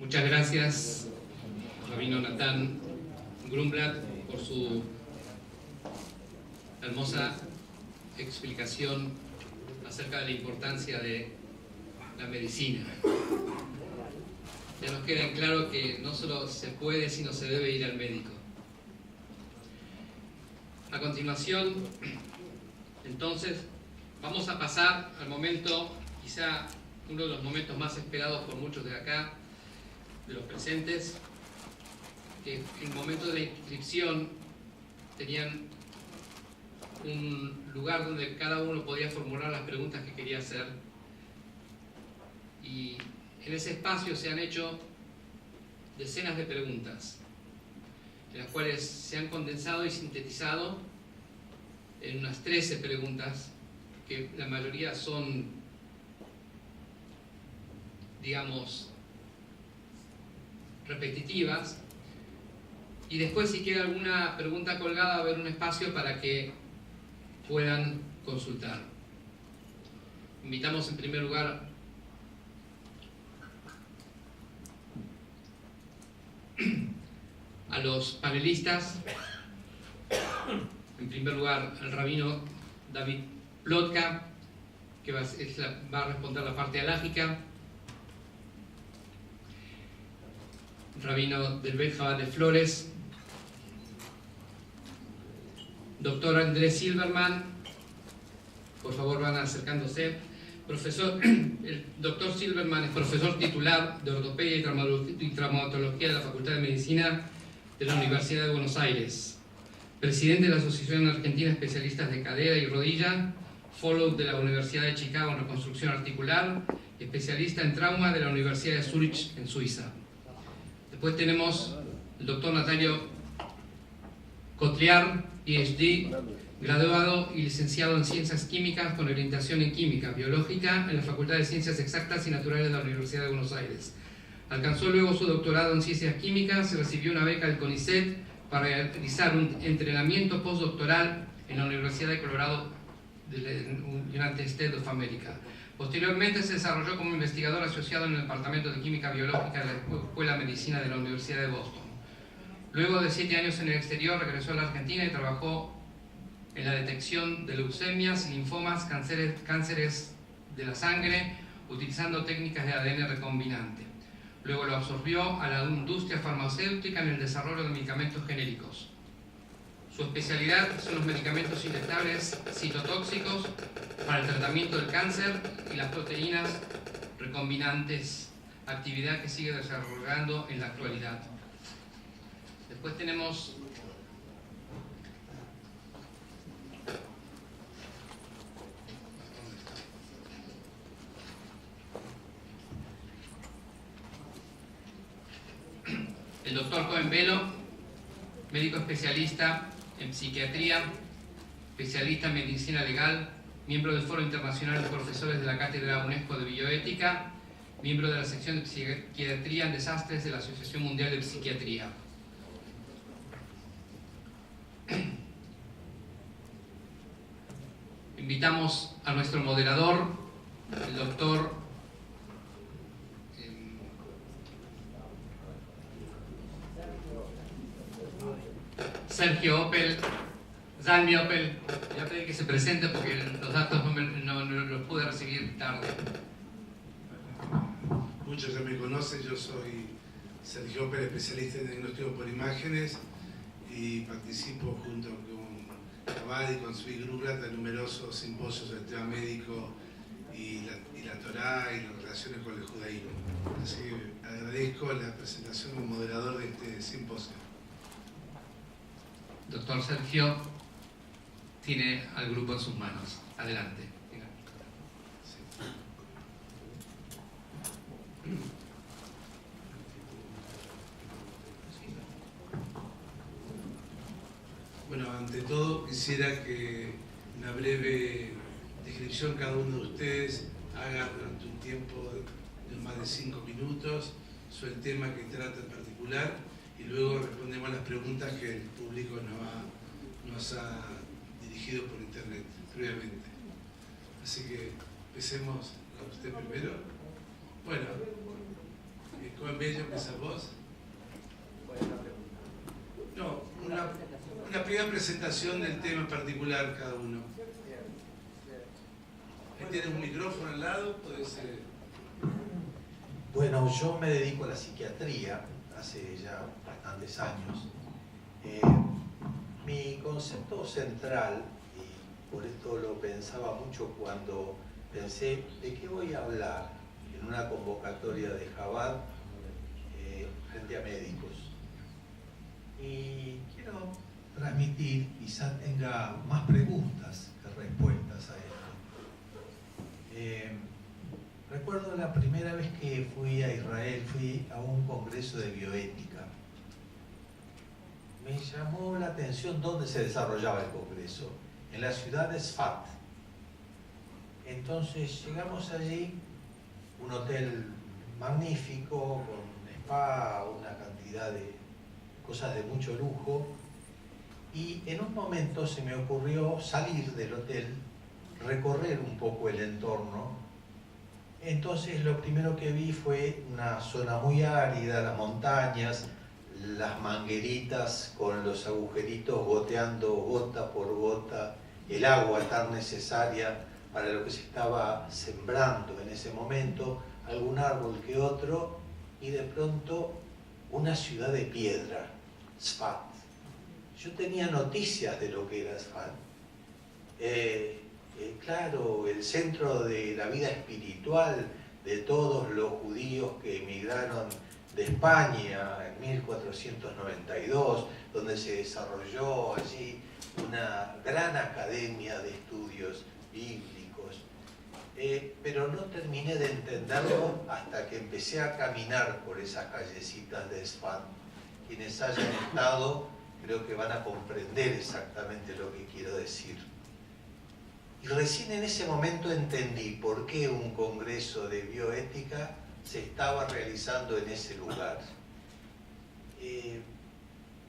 Muchas gracias, Rabino Natán Grunblatt, por su hermosa explicación acerca de la importancia de la medicina. Ya nos queda en claro que no solo se puede, sino se debe ir al médico. A continuación, entonces, vamos a pasar al momento, quizá uno de los momentos más esperados por muchos de acá, de los presentes, que en el momento de la inscripción tenían un lugar donde cada uno podía formular las preguntas que quería hacer, y en ese espacio se han hecho decenas de preguntas, en las cuales se han condensado y sintetizado en unas 13 preguntas, que la mayoría son, digamos, repetitivas, y después, si queda alguna pregunta colgada, va a haber un espacio para que puedan consultar. Invitamos en primer lugar a los panelistas. En primer lugar, al rabino David Plotka, que va a responder la parte halágica. Rabino del Bet Jabad de Flores. Doctor Andrés Silverman, por favor van acercándose. El doctor Silverman es profesor titular de Ortopedia y Traumatología de la Facultad de Medicina de la Universidad de Buenos Aires. Presidente de la Asociación Argentina de Especialistas de Cadera y Rodilla, Fellow de la Universidad de Chicago en Reconstrucción Articular, y especialista en trauma de la Universidad de Zurich en Suiza. Después tenemos el doctor Natalio Cotliar, PhD, graduado y licenciado en Ciencias Químicas con orientación en Química Biológica en la Facultad de Ciencias Exactas y Naturales de la Universidad de Buenos Aires. Alcanzó luego su doctorado en Ciencias Químicas y recibió una beca del CONICET para realizar un entrenamiento postdoctoral en la Universidad de Colorado del United States of America. Posteriormente se desarrolló como investigador asociado en el Departamento de Química Biológica de la Escuela de Medicina de la Universidad de Boston. Luego de 7 años en el exterior, regresó a la Argentina y trabajó en la detección de leucemias, linfomas, cánceres de la sangre, utilizando técnicas de ADN recombinante. Luego lo absorbió a la industria farmacéutica en el desarrollo de medicamentos genéricos. Su especialidad son los medicamentos inyectables citotóxicos para el tratamiento del cáncer y las proteínas recombinantes, actividad que sigue desarrollando en la actualidad. Después tenemos el doctor Cohen Velo, médico especialista en psiquiatría, especialista en medicina legal, miembro del Foro Internacional de Profesores de la Cátedra UNESCO de Bioética, miembro de la sección de Psiquiatría en Desastres de la Asociación Mundial de Psiquiatría. Invitamos a nuestro moderador, el doctor Sergio Oppel, Zalmi Oppel. Ya pedí que se presente porque los datos no los pude recibir tarde. Muchos ya me conocen, yo soy Sergio Oppel, especialista en diagnóstico por imágenes, y participo junto con Jabad y con Zvi Grunblatt en numerosos simposios del tema médico y la Torá y las relaciones con el judaísmo. Así que agradezco la presentación como moderador de este simposio. Doctor Sergio tiene al grupo en sus manos. Adelante. Bueno, ante todo quisiera que una breve descripción cada uno de ustedes haga durante un tiempo de más de 5 minutos sobre el tema que trata en particular, y luego respondemos a las preguntas que el público nos ha dirigido por internet previamente. Así que empecemos con usted primero. Bueno, ¿Cómo medio empezás vos? No, una primera presentación del tema en particular cada uno. ¿Tiene un micrófono al lado? Puede ser. Bueno, yo me dedico a la psiquiatría hace ya bastantes años. Mi concepto central, y por esto lo pensaba mucho cuando pensé de qué voy a hablar en una convocatoria de Chabad frente a médicos. Y quiero transmitir, quizá tenga más preguntas que respuestas a esto. Recuerdo la primera vez que fui a Israel, fui a un congreso de bioética. Me llamó la atención dónde se desarrollaba el congreso, en la ciudad de Sfat. Entonces llegamos allí, un hotel magnífico, con spa, una cantidad de cosas de mucho lujo, y en un momento se me ocurrió salir del hotel, recorrer un poco el entorno. Entonces lo primero que vi fue una zona muy árida, las montañas, las mangueritas con los agujeritos goteando gota por gota, el agua tan necesaria para lo que se estaba sembrando en ese momento, algún árbol que otro, y de pronto una ciudad de piedra, Sfat. Yo tenía noticias de lo que era Sfat. Claro, el centro de la vida espiritual de todos los judíos que emigraron de España en 1492, donde se desarrolló allí una gran academia de estudios bíblicos. Pero no terminé de entenderlo hasta que empecé a caminar por esas callecitas de Sfat. Quienes hayan estado creo que van a comprender exactamente lo que quiero decir. Y recién en ese momento entendí por qué un congreso de bioética se estaba realizando en ese lugar.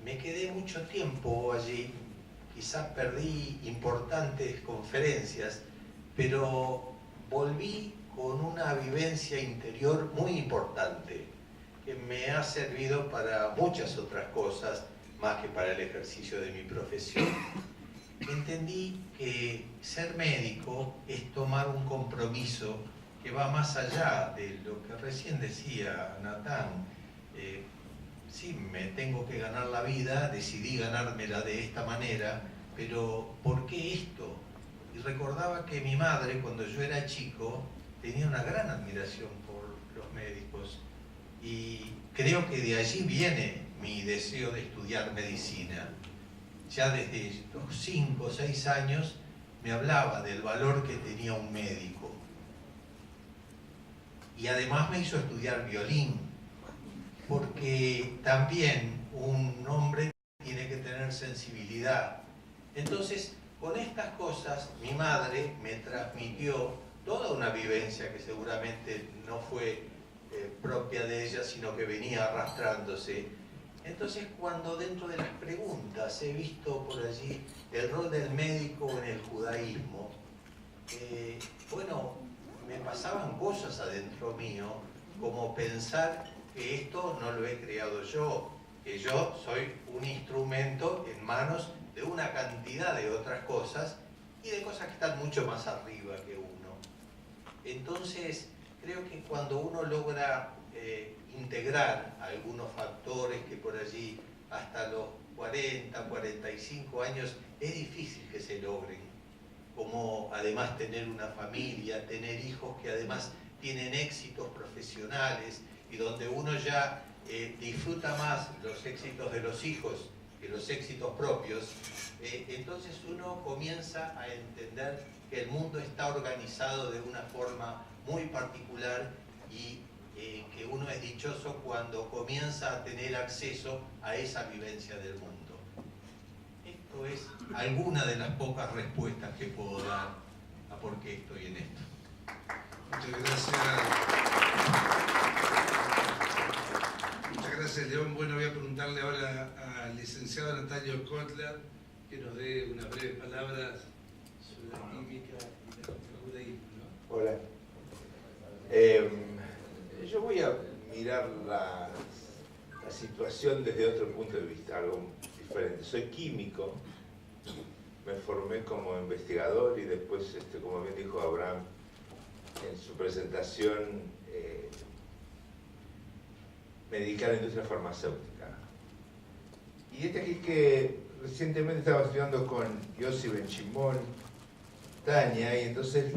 Me quedé mucho tiempo allí, quizás perdí importantes conferencias, pero volví con una vivencia interior muy importante, que me ha servido para muchas otras cosas, más que para el ejercicio de mi profesión. Entendí que ser médico es tomar un compromiso que va más allá de lo que recién decía Natán. Sí, me tengo que ganar la vida, decidí ganármela de esta manera, pero ¿por qué esto? Y recordaba que mi madre, cuando yo era chico, tenía una gran admiración por los médicos, y creo que de allí viene mi deseo de estudiar medicina. Ya desde los 5 o 6 años me hablaba del valor que tenía un médico. Y además me hizo estudiar violín, porque también un hombre tiene que tener sensibilidad. Entonces, con estas cosas, mi madre me transmitió toda una vivencia que seguramente no fue propia de ella, sino que venía arrastrándose. Entonces, cuando dentro de las preguntas he visto por allí el rol del médico en el judaísmo, bueno, me pasaban cosas adentro mío, como pensar que esto no lo he creado yo, que yo soy un instrumento en manos de una cantidad de otras cosas y de cosas que están mucho más arriba que uno. Entonces, creo que cuando uno logra integrar algunos factores que por allí hasta los 40, 45 años es difícil que se logren, como además tener una familia, tener hijos que además tienen éxitos profesionales y donde uno ya disfruta más los éxitos de los hijos que los éxitos propios, entonces uno comienza a entender que el mundo está organizado de una forma muy particular y que uno es dichoso cuando comienza a tener acceso a esa vivencia del mundo. Esto es alguna de las pocas respuestas que puedo dar a por qué estoy en esto. Muchas gracias. Muchas gracias, León. Bueno, voy a preguntarle ahora al licenciado Natalio Kotler que nos dé unas breves palabras sobre la química y el judaísmo, ¿no? Hola. Yo voy a mirar investigación desde otro punto de vista, algo diferente. Soy químico, me formé como investigador y después, como bien dijo Abraham en su presentación, me dediqué a la industria farmacéutica. Y aquí que recientemente estaba estudiando con Yossi Benchimol, Tania, y entonces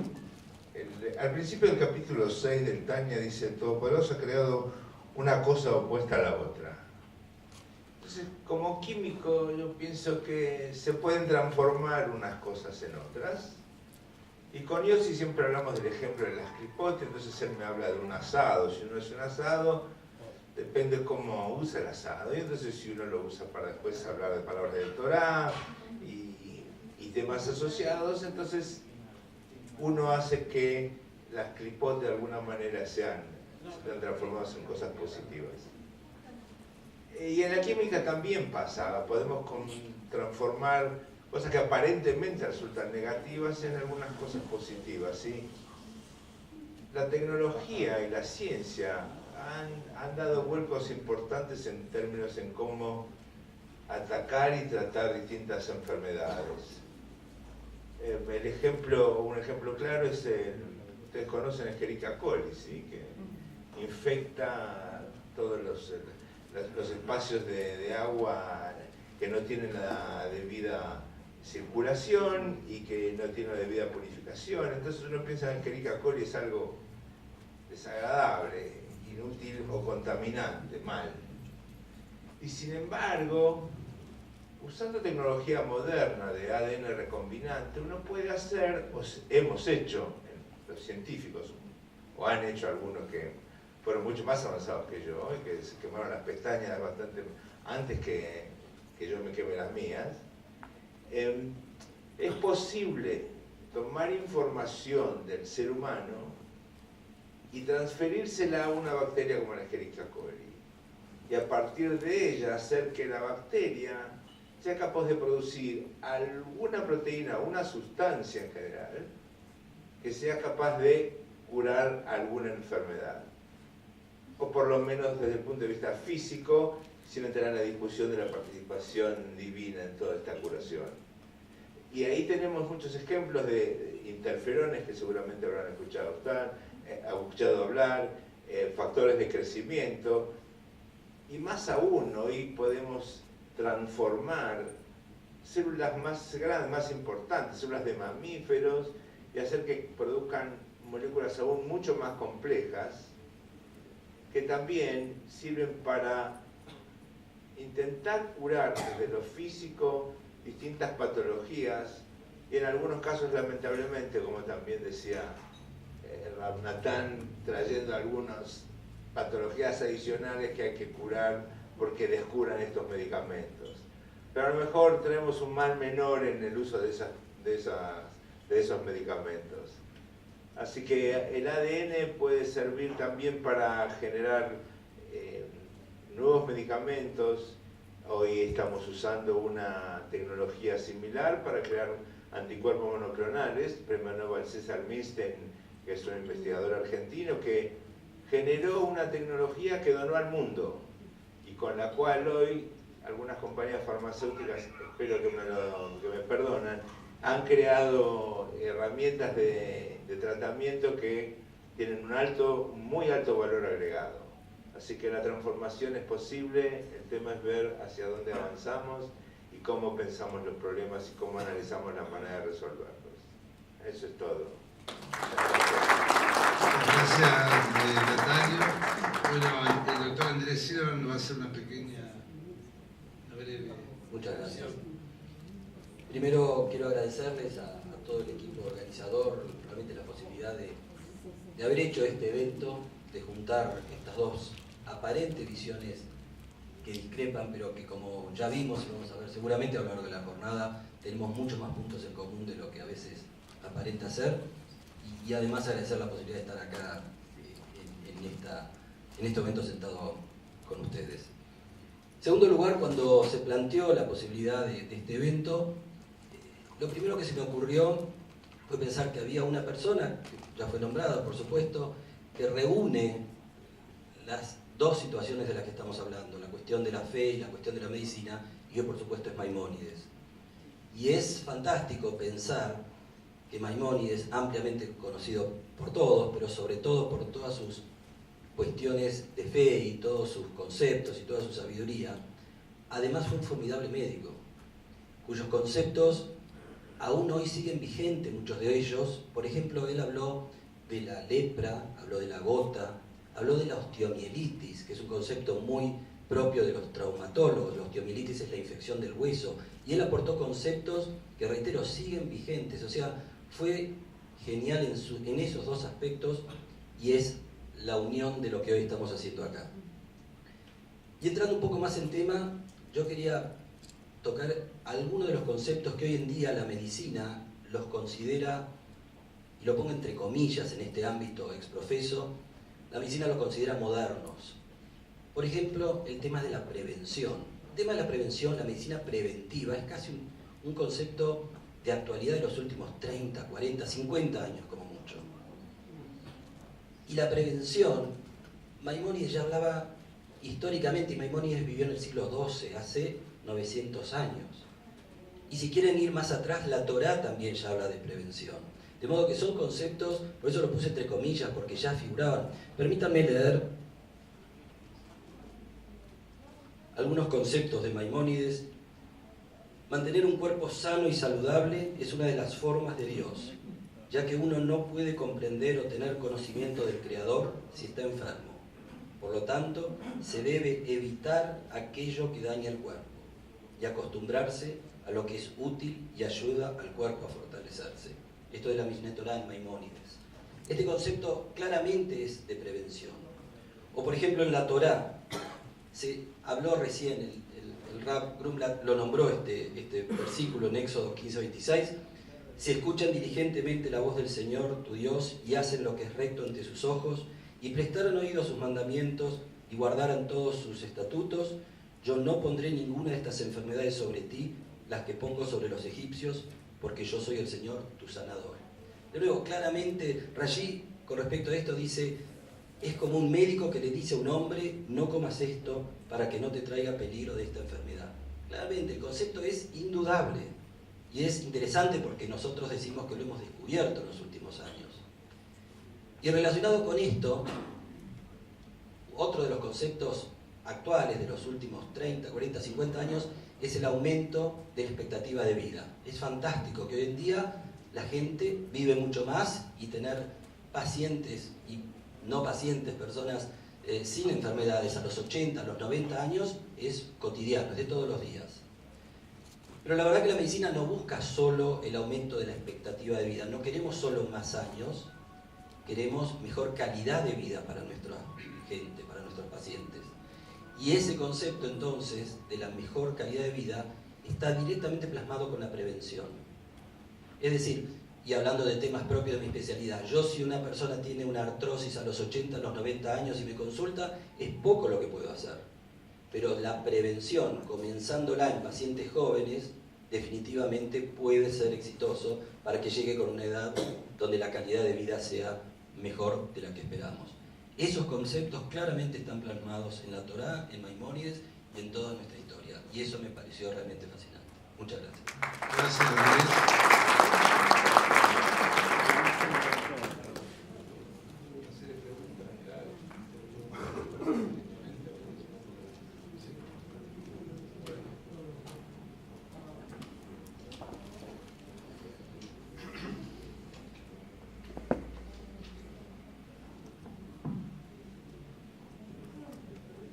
al principio del capítulo 6 del Tania dice: el Todopoderoso ha creado una cosa opuesta a la otra. Entonces, como químico, yo pienso que se pueden transformar unas cosas en otras. Y con Yossi siempre hablamos del ejemplo de las clipotes, entonces él me habla de un asado. Si uno es un asado, depende cómo usa el asado. Y entonces si uno lo usa para después hablar de palabras del Torá y temas asociados, entonces uno hace que las clipot de alguna manera sean transformadas en cosas positivas. Y en la química también pasa, podemos transformar cosas que aparentemente resultan negativas en algunas cosas positivas, ¿sí? La tecnología y la ciencia han dado vuelcos importantes en términos en cómo atacar y tratar distintas enfermedades. Un ejemplo claro es, ustedes conocen Escherichia coli, ¿sí? Que infecta todos los espacios de agua que no tienen la debida circulación y que no tienen la debida purificación. Entonces uno piensa en Escherichia coli es algo desagradable, inútil o contaminante, mal. Y sin embargo, usando tecnología moderna de ADN recombinante, uno puede hacer, o hemos hecho, los científicos, o han hecho algunos que fueron mucho más avanzados que yo, y que se quemaron las pestañas bastante antes que yo me queme las mías. Es posible tomar información del ser humano y transferírsela a una bacteria como la Escherichia coli, y a partir de ella hacer que la bacteria sea capaz de producir alguna proteína, una sustancia en general, que sea capaz de curar alguna enfermedad. O por lo menos desde el punto de vista físico, sin entrar en la discusión de la participación divina en toda esta curación. Y ahí tenemos muchos ejemplos de interferones que seguramente habrán escuchado hablar, factores de crecimiento, y más aún, hoy podemos transformar células más grandes, más importantes, células de mamíferos, y hacer que produzcan moléculas aún mucho más complejas, que también sirven para intentar curar desde lo físico distintas patologías, y en algunos casos, lamentablemente, como también decía Rav Natán, trayendo algunas patologías adicionales que hay que curar porque descuran estos medicamentos. Pero a lo mejor tenemos un mal menor en el uso de esos medicamentos. Así que el ADN puede servir también para generar nuevos medicamentos. Hoy estamos usando una tecnología similar para crear anticuerpos monoclonales. Premio Nobel César Milstein, que es un investigador argentino, que generó una tecnología que donó al mundo y con la cual hoy algunas compañías farmacéuticas, espero que me perdonan, han creado herramientas de tratamiento que tienen un muy alto valor agregado. Así que la transformación es posible, el tema es ver hacia dónde avanzamos y cómo pensamos los problemas y cómo analizamos la manera de resolverlos. Eso es todo. Gracias, Natalio. Bueno, el doctor Andrés Silva nos va a hacer una breve. Muchas gracias. Primero quiero agradecerles a todo el equipo organizador realmente la posibilidad de haber hecho este evento, de juntar estas dos aparentes visiones que discrepan, pero que, como ya vimos y vamos a ver seguramente a lo largo de la jornada, tenemos muchos más puntos en común de lo que a veces aparenta ser, y además agradecer la posibilidad de estar acá en este evento sentado con ustedes. En segundo lugar, cuando se planteó la posibilidad de este evento, lo primero que se me ocurrió fue pensar que había una persona, que ya fue nombrada por supuesto, que reúne las dos situaciones de las que estamos hablando, la cuestión de la fe y la cuestión de la medicina, y hoy por supuesto es Maimónides. Y es fantástico pensar que Maimónides, ampliamente conocido por todos, pero sobre todo por todas sus cuestiones de fe y todos sus conceptos y toda su sabiduría, además fue un formidable médico, cuyos conceptos aún hoy siguen vigentes, muchos de ellos. Por ejemplo, él habló de la lepra, habló de la gota, habló de la osteomielitis, que es un concepto muy propio de los traumatólogos. La osteomielitis es la infección del hueso, y él aportó conceptos que, reitero, siguen vigentes. O sea, fue genial en esos dos aspectos, y es la unión de lo que hoy estamos haciendo acá. Y entrando un poco más en tema, yo quería tocar algunos de los conceptos que hoy en día la medicina los considera, y lo pongo entre comillas en este ámbito exprofeso, la medicina los considera modernos. Por ejemplo, el tema de la prevención. El tema de la prevención, la medicina preventiva, es casi un concepto de actualidad de los últimos 30, 40, 50 años como mucho. Y la prevención, Maimónides ya hablaba históricamente, y Maimónides vivió en el siglo XII, hace 900 años. Y si quieren ir más atrás, la Torá también ya habla de prevención. De modo que son conceptos, por eso lo puse entre comillas, porque ya figuraban. Permítanme leer algunos conceptos de Maimónides. Mantener un cuerpo sano y saludable es una de las formas de Dios, ya que uno no puede comprender o tener conocimiento del Creador si está enfermo. Por lo tanto, se debe evitar aquello que daña el cuerpo y acostumbrarse a lo que es útil y ayuda al cuerpo a fortalecerse. Esto de la Mishneh Torah en Maimónides. Este concepto claramente es de prevención. O por ejemplo en la Torá, se habló recién, el Rab Grunblatt lo nombró este versículo en Éxodo 15:26, si escuchan diligentemente la voz del Señor, tu Dios, y hacen lo que es recto ante sus ojos, y prestaron oído a sus mandamientos, y guardaran todos sus estatutos, yo no pondré ninguna de estas enfermedades sobre ti, las que pongo sobre los egipcios, porque yo soy el Señor, tu sanador. De nuevo, claramente, Rashi, con respecto a esto, dice, es como un médico que le dice a un hombre, no comas esto para que no te traiga peligro de esta enfermedad. Claramente, el concepto es indudable, y es interesante porque nosotros decimos que lo hemos descubierto en los últimos años. Y relacionado con esto, otro de los conceptos actuales de los últimos 30, 40, 50 años es el aumento de la expectativa de vida. Es fantástico que hoy en día la gente vive mucho más, y tener pacientes y no pacientes, personas sin enfermedades a los 80, a los 90 años es cotidiano, es de todos los días. Pero la verdad que la medicina no busca solo el aumento de la expectativa de vida, no queremos solo más años, queremos mejor calidad de vida para nuestra gente, para nuestros pacientes. Y ese concepto entonces de la mejor calidad de vida está directamente plasmado con la prevención. Es decir, y hablando de temas propios de mi especialidad, yo si una persona tiene una artrosis a los 80, a los 90 años y me consulta, es poco lo que puedo hacer. Pero la prevención, comenzándola en pacientes jóvenes, definitivamente puede ser exitoso para que llegue con una edad donde la calidad de vida sea mejor de la que esperamos. Esos conceptos claramente están plasmados en la Torá, en Maimónides y en toda nuestra historia. Y eso me pareció realmente fascinante. Muchas gracias. Gracias, Andrés.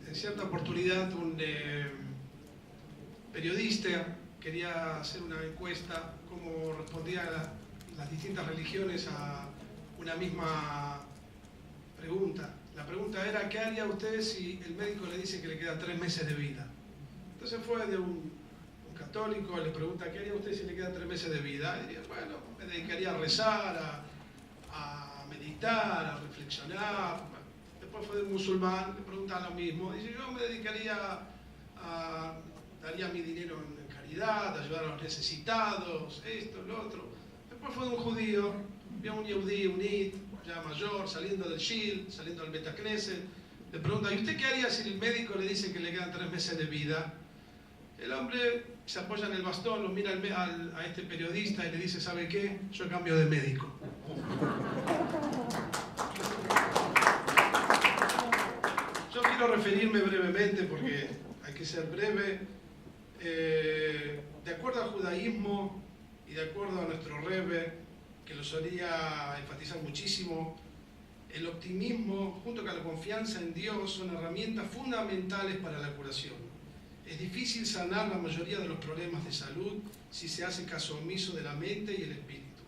En cierta oportunidad un periodista quería hacer una encuesta cómo respondían las distintas religiones a una misma pregunta. La pregunta era, ¿qué haría usted si el médico le dice que le quedan 3 meses de vida? Entonces fue de un católico, le pregunta, ¿qué haría usted si le quedan 3 meses de vida? Y diría, bueno, me dedicaría a rezar, a meditar, a reflexionar. Después fue de un musulmán, le preguntan lo mismo. Dice, yo me dedicaría daría mi dinero en caridad, ayudar a los necesitados, esto, lo otro. Después fue de un judío, vio un yehudí, un id, ya mayor, saliendo del shil, saliendo del Beit Knesset, le pregunta, ¿y usted qué haría si el médico le dice que le quedan 3 meses de vida? El hombre se apoya en el bastón, lo mira a este periodista y le dice, ¿sabe qué? Yo cambio de médico. Yo quiero referirme brevemente, porque hay que ser breve. De acuerdo al judaísmo y de acuerdo a nuestro Rebbe, que lo solía enfatizar muchísimo, el optimismo junto con la confianza en Dios son herramientas fundamentales para la curación. Es difícil sanar la mayoría de los problemas de salud si se hace caso omiso de la mente y el espíritu.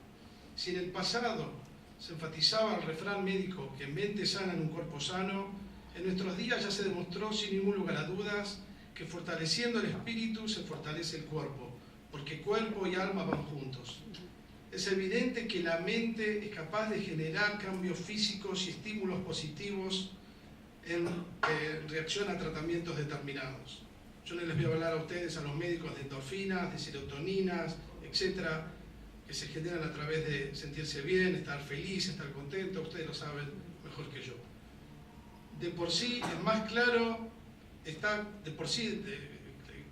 Si en el pasado se enfatizaba el refrán médico que mente sana en un cuerpo sano, en nuestros días ya se demostró sin ningún lugar a dudas que fortaleciendo el espíritu se fortalece el cuerpo, porque cuerpo y alma van juntos. Es evidente que la mente es capaz de generar cambios físicos y estímulos positivos en reacción a tratamientos determinados. Yo no les voy a hablar a ustedes, a los médicos, de endorfinas, de serotoninas, etcétera, que se generan a través de sentirse bien, estar feliz, estar contento. Ustedes lo saben mejor que yo. De por sí es más claro, está de por sí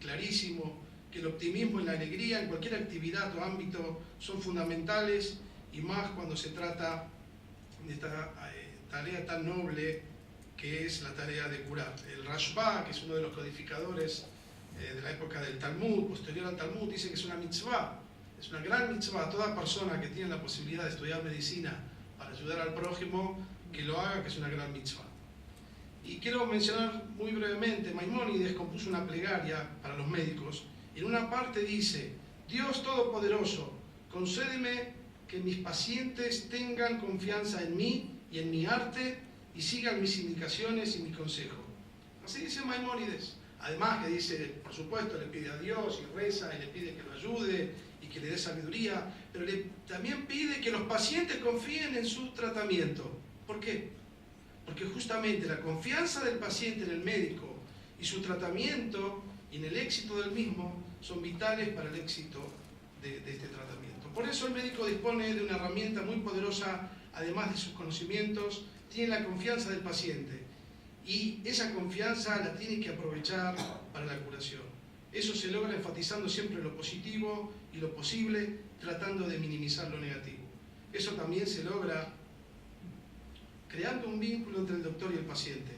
clarísimo que el optimismo y la alegría en cualquier actividad o ámbito son fundamentales, y más cuando se trata de esta tarea tan noble que es la tarea de curar. El Rashba, que es uno de los codificadores de la época del Talmud, posterior al Talmud, dice que es una mitzvah, es una gran mitzvah. Toda persona que tiene la posibilidad de estudiar medicina para ayudar al prójimo, que lo haga, que es una gran mitzvah. Y quiero mencionar muy brevemente, Maimónides compuso una plegaria para los médicos. En una parte dice: Dios Todopoderoso, concédeme que mis pacientes tengan confianza en mí y en mi arte y sigan mis indicaciones y mis consejos. Así dice Maimónides. Además que dice, por supuesto, le pide a Dios y reza y le pide que lo ayude y que le dé sabiduría, pero también pide que los pacientes confíen en su tratamiento. ¿Por qué? Porque justamente la confianza del paciente en el médico y su tratamiento y en el éxito del mismo son vitales para el éxito de este tratamiento. Por eso el médico dispone de una herramienta muy poderosa, además de sus conocimientos, tiene la confianza del paciente, y esa confianza la tiene que aprovechar para la curación. Eso se logra enfatizando siempre lo positivo y lo posible, tratando de minimizar lo negativo. Eso también se logra creando un vínculo entre el doctor y el paciente,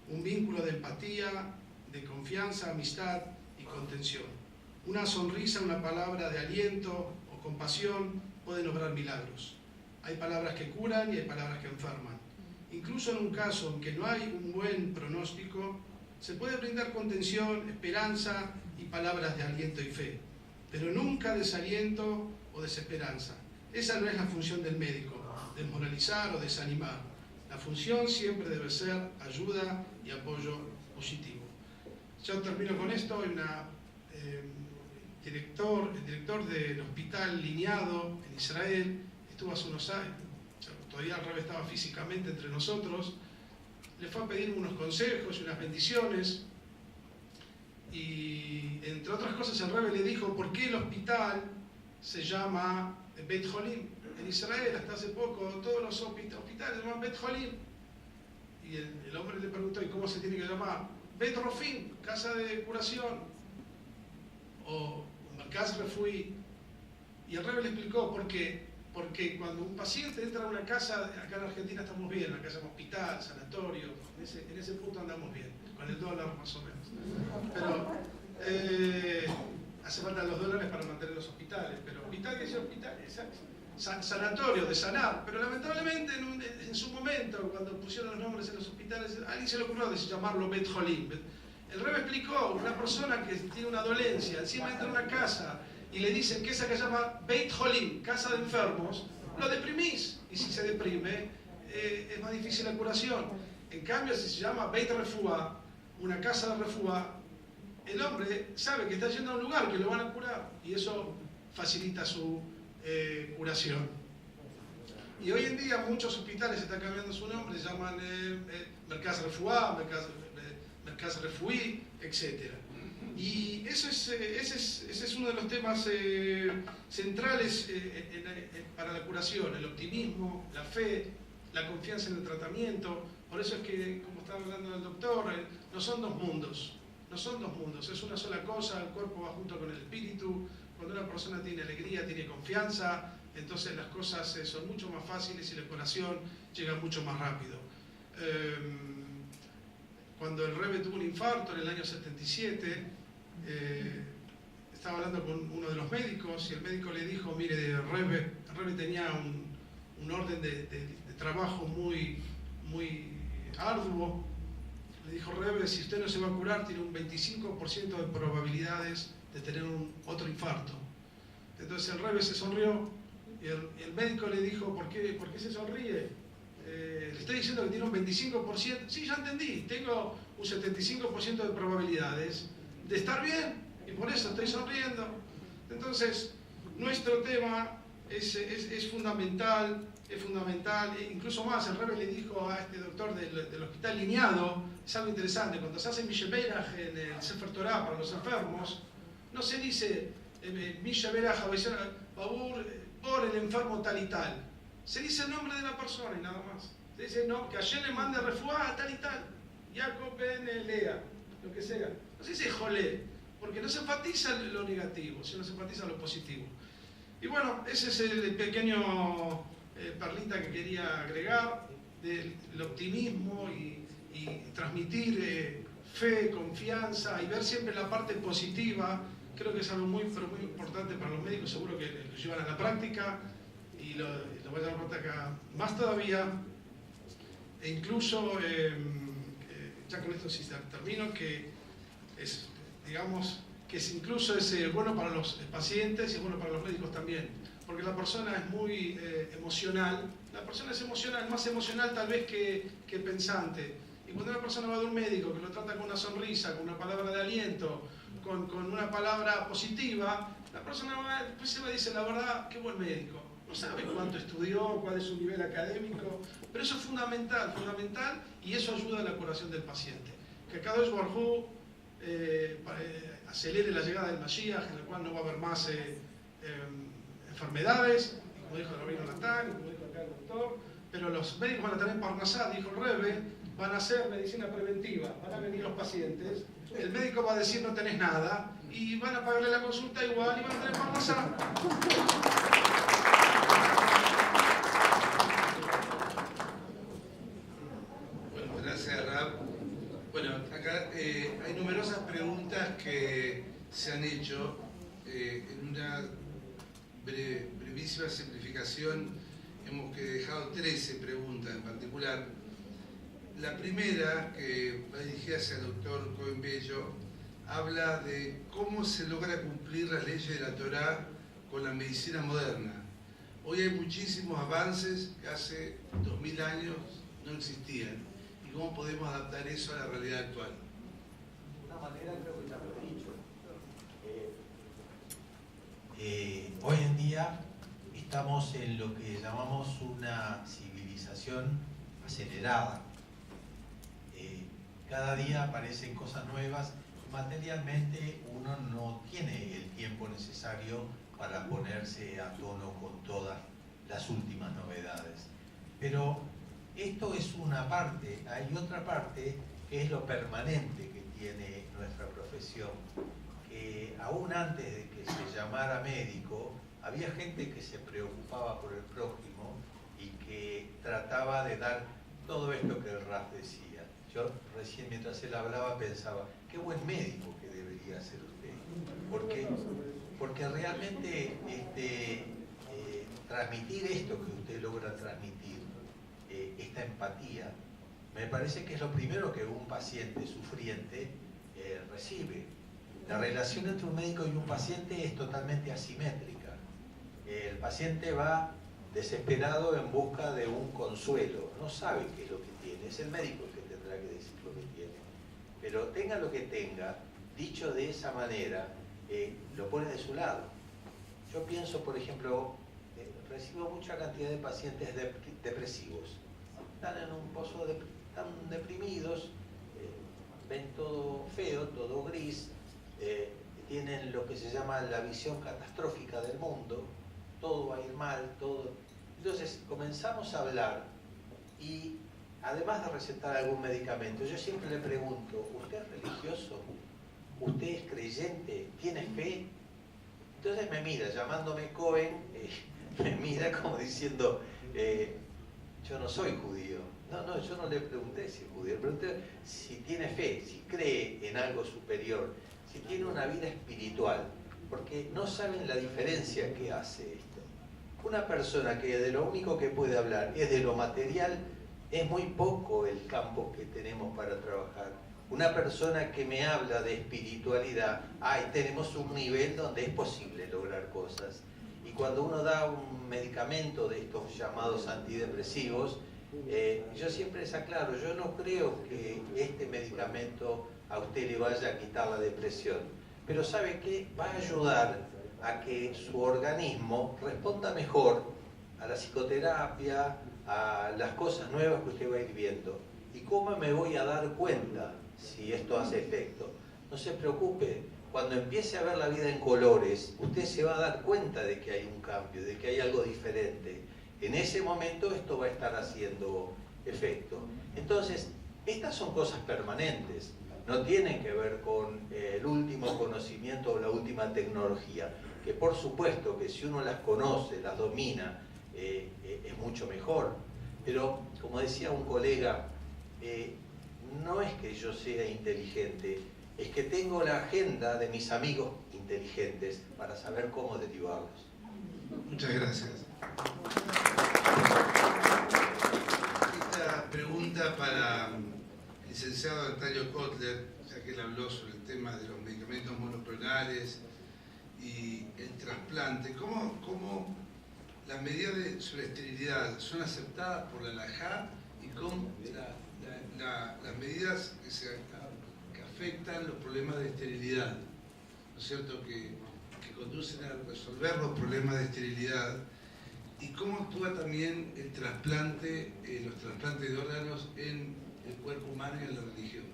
un vínculo de empatía, de confianza, amistad y contención. Una sonrisa, una palabra de aliento o compasión pueden obrar milagros. Hay palabras que curan y hay palabras que enferman. Incluso en un caso en que no hay un buen pronóstico, se puede brindar contención, esperanza y palabras de aliento y fe, pero nunca desaliento o desesperanza. Esa no es la función del médico, desmoralizar o desanimar. La función siempre debe ser ayuda y apoyo positivo. Ya termino con esto. Hay el director del hospital Lineado en Israel, estuvo hace unos años, todavía el Rebbe estaba físicamente entre nosotros, le fue a pedir unos consejos y unas bendiciones, y entre otras cosas el Rebbe le dijo por qué el hospital se llama Beit Holim. En Israel hasta hace poco todos los hospitales se llaman Beit Holim, y el hombre le preguntó, ¿y cómo se tiene que llamar? Beit Rofim, casa de curación, o Merkaz Refuí. Y el Rebbe le explicó por qué. Porque cuando un paciente entra a una casa, acá en Argentina estamos bien, acá se llama hospital, sanatorio, en ese punto andamos bien, con el dólar más o menos. Pero hace falta los dólares para mantener los hospitales, pero hospital, que es hospital, sanatorio, de sanar. Pero lamentablemente en su momento, cuando pusieron los nombres en los hospitales, a alguien se le ocurrió llamarlo Beit Holim. El Rebbe explicó, una persona que tiene una dolencia, encima entra a una casa y le dicen que esa que se llama Beit Holim, casa de enfermos, lo deprimís. Y si se deprime, es más difícil la curación. En cambio, si se llama Beit Refuá, una casa de refuá, el hombre sabe que está yendo a un lugar que lo van a curar, y eso facilita su curación. Y hoy en día muchos hospitales están cambiando su nombre, se llaman Merkaz Refuá, Merkaz Refuí, etc. Y ese es uno de los temas centrales para la curación: el optimismo, la fe la confianza en el tratamiento. Por eso es que, como estaba hablando el doctor, no son dos mundos. No son dos mundos, es una sola cosa, el cuerpo va junto con el espíritu. Cuando una persona tiene alegría, tiene confianza, entonces las cosas son mucho más fáciles y la curación llega mucho más rápido. Cuando el Rebbe tuvo un infarto en el año 77, estaba hablando con uno de los médicos y el médico le dijo, mire, el Rebbe tenía un orden de trabajo muy arduo. Le dijo, Rebbe, si usted no se va a curar, tiene un 25% de probabilidades de tener otro infarto. Entonces el Rebbe se sonrió y el médico le dijo, ¿por qué se sonríe? Le estoy diciendo que tiene un 25%. Sí, ya entendí, tengo un 75% de probabilidades de estar bien y por eso estoy sonriendo. Entonces, nuestro tema es fundamental, incluso más, el Rebbe le dijo a este doctor del hospital Lineado, es algo interesante, cuando se hace Misheberach en el Sefer Torah para los enfermos, no se dice Misheberach Babur por el enfermo tal y tal, se dice el nombre de la persona y nada más. Se dice, no, que ayer le mande refuá a tal y tal, Jacob Ben Lea, lo que sea. No se dice Jolé, porque no se enfatiza lo negativo, sino se enfatiza lo positivo. Y bueno, ese es el pequeño perlita que quería agregar, del optimismo y transmitir fe, confianza y ver siempre la parte positiva. Creo que es algo muy importante para los médicos, seguro que lo llevan a la práctica y lo van a llevar a la práctica más todavía. E incluso, ya con esto sí termino, que es, digamos, incluso es bueno para los pacientes y es bueno para los médicos también, porque la persona es muy emocional, la persona es emocional, más emocional tal vez que pensante, y cuando una persona va de un médico que lo trata con una sonrisa, con una palabra de aliento, con una palabra positiva, la persona después se va y dice, la verdad, qué buen médico, no sabe cuánto estudió, cuál es su nivel académico, pero eso es fundamental, y eso ayuda a la curación del paciente. Que Kadosh Baruj Hu acelere la llegada del Mashiach, en el cual no va a haber más enfermedades, y como dijo el rabino Natán, y como dijo acá el doctor, pero los médicos van a tener Parnasá, dijo el Rebbe, van a hacer medicina preventiva, van a venir los pacientes, el médico va a decir no tenés nada, y van a pagarle la consulta igual y van a tener Parnasá. Bueno, gracias, Rab. Bueno, acá hay numerosas preguntas que se han hecho. En una brevísima simplificación hemos dejado 13 preguntas en particular. La primera, que va dirigida hacia el doctor Cohen Bello, habla de cómo se logra cumplir las leyes de la Torá con la medicina moderna. Hoy hay muchísimos avances que hace 2000 años no existían. ¿Y cómo podemos adaptar eso a la realidad actual? De una manera creo que ya lo he dicho. Hoy en día estamos en lo que llamamos una civilización acelerada. Cada día aparecen cosas nuevas. Materialmente uno no tiene el tiempo necesario para ponerse a tono con todas las últimas novedades. Pero esto es una parte, hay otra parte que es lo permanente que tiene nuestra profesión, que aún antes de que se llamara médico, había gente que se preocupaba por el prójimo y que trataba de dar todo esto que el Raf decía. Yo recién mientras él hablaba pensaba, qué buen médico que debería ser usted, porque realmente transmitir esto que usted logra transmitir, esta empatía, me parece que es lo primero que un paciente sufriente recibe. La relación entre un médico y un paciente es totalmente asimétrica. El paciente va desesperado en busca de un consuelo, no sabe qué es lo que tiene, es el médico el que tendrá que decir lo que tiene. Pero tenga lo que tenga, dicho de esa manera, lo pone de su lado. Yo pienso, por ejemplo, recibo mucha cantidad de pacientes depresivos. Están en un pozo, están deprimidos, ven todo feo, todo gris, tienen lo que se llama la visión catastrófica del mundo, todo va a ir mal, todo. Entonces comenzamos a hablar y además de recetar algún medicamento, yo siempre le pregunto, ¿usted es religioso? ¿Usted es creyente? ¿Tiene fe? Entonces me mira, llamándome Cohen, me mira como diciendo, yo no soy judío. No, yo no le pregunté si es judío, le pregunté si tiene fe, si cree en algo superior, si tiene una vida espiritual, porque no saben la diferencia que hace esto. Una persona que de lo único que puede hablar es de lo material, es muy poco el campo que tenemos para trabajar. Una persona que me habla de espiritualidad, ahí tenemos un nivel donde es posible lograr cosas. Y cuando uno da un medicamento de estos llamados antidepresivos, yo siempre les aclaro, yo no creo que este medicamento a usted le vaya a quitar la depresión, pero ¿sabe qué? Va a ayudar a que su organismo responda mejor a la psicoterapia, a las cosas nuevas que usted va a ir viendo. ¿Y cómo me voy a dar cuenta si esto hace efecto? No se preocupe, cuando empiece a ver la vida en colores, usted se va a dar cuenta de que hay un cambio, de que hay algo diferente. En ese momento esto va a estar haciendo efecto. Entonces, estas son cosas permanentes, no tienen que ver con el último conocimiento o la última tecnología, que por supuesto que si uno las conoce, las domina, es mucho mejor. Pero, como decía un colega, no es que yo sea inteligente, es que tengo la agenda de mis amigos inteligentes para saber cómo derivarlos. Muchas gracias. Esta pregunta para el licenciado Natalio Kotler, ya que él habló sobre el tema de los medicamentos monoclonales y el trasplante. ¿Cómo las medidas sobre esterilidad son aceptadas por la halajá y cómo las medidas que afectan los problemas de esterilidad, ¿no es cierto?, que conducen a resolver los problemas de esterilidad, y cómo actúa también el trasplante, los trasplantes de órganos en el cuerpo humano y en la religión?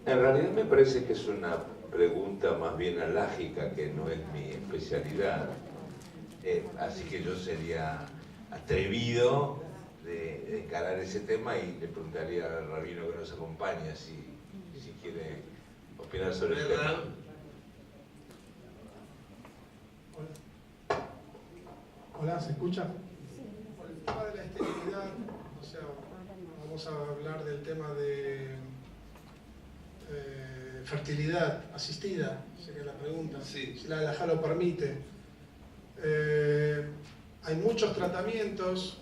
En realidad me parece que es una pregunta más bien alágica, que no es mi especialidad, así que yo sería atrevido de encarar ese tema y le preguntaría al rabino que nos acompaña si quiere opinar sobre el tema. Hola, ¿se escucha? Por el tema de la esterilidad, o sea, vamos a hablar del tema de fertilidad asistida, sería la pregunta, sí. Si la halajá lo permite. Hay muchos tratamientos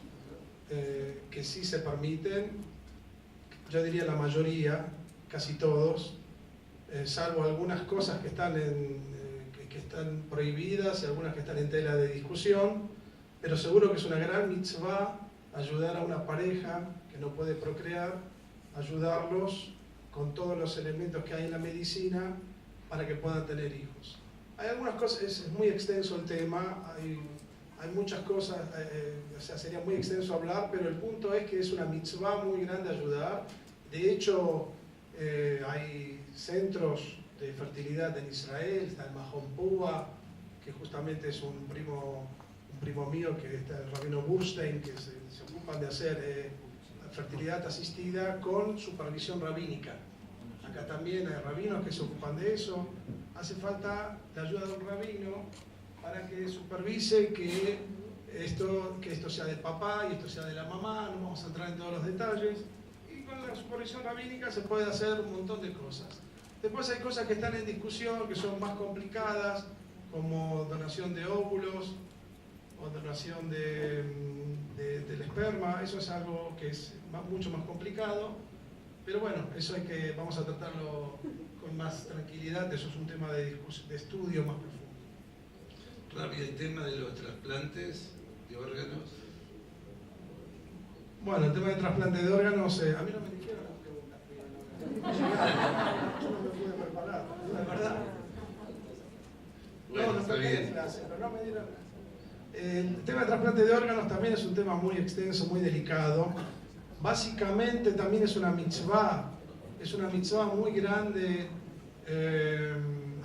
que sí se permiten, yo diría la mayoría, casi todos, salvo algunas cosas que están prohibidas y algunas que están en tela de discusión, pero seguro que es una gran mitzvah ayudar a una pareja que no puede procrear, ayudarlos con todos los elementos que hay en la medicina para que puedan tener hijos. Hay algunas cosas, es muy extenso el tema, hay muchas cosas, o sea, sería muy extenso hablar, pero el punto es que es una mitzvah muy grande ayudar. De hecho, hay centros de fertilidad en Israel, está el Mahon Pua, que justamente es un primo mío, que está el rabino Burstein, que se ocupan de hacer fertilidad asistida con supervisión rabínica. Acá también hay rabinos que se ocupan de eso. Hace falta la ayuda de un rabino para que supervise que esto sea del papá y esto sea de la mamá, no vamos a entrar en todos los detalles. Y con la supervisión rabínica se puede hacer un montón de cosas. Después hay cosas que están en discusión, que son más complicadas, como donación de óvulos o donación del esperma. Eso es algo que es mucho más complicado, pero bueno, eso vamos a tratarlo con más tranquilidad. Eso es un tema de estudio más profundo. Rabi, el tema de los trasplantes de órganos. Bueno, el tema del trasplante de órganos, a mí no me dijeron las preguntas. Yo no me pude preparar, la verdad. Bueno, no está bien. Clase, pero no me dieron. El tema del trasplante de órganos también es un tema muy extenso, muy delicado. Básicamente también es una mitzvah muy grande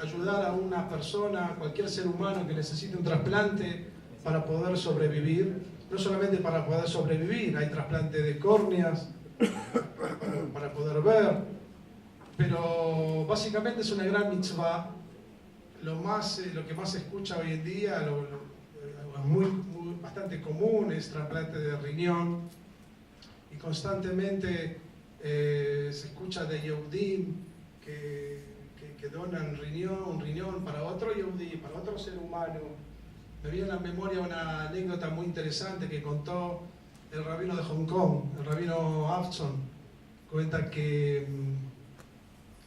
ayudar a una persona, a cualquier ser humano que necesite un trasplante, para poder sobrevivir. No solamente para poder sobrevivir, hay trasplante de córneas para poder ver, pero básicamente es una gran mitzvah. Lo que más se escucha hoy en día, bastante común, es trasplante de riñón, y constantemente se escucha de Yehudim que donan un riñón para otro Yehudí, para otro ser humano. Me viene a la memoria una anécdota muy interesante que contó el rabino de Hong Kong, el rabino Afson. Cuenta que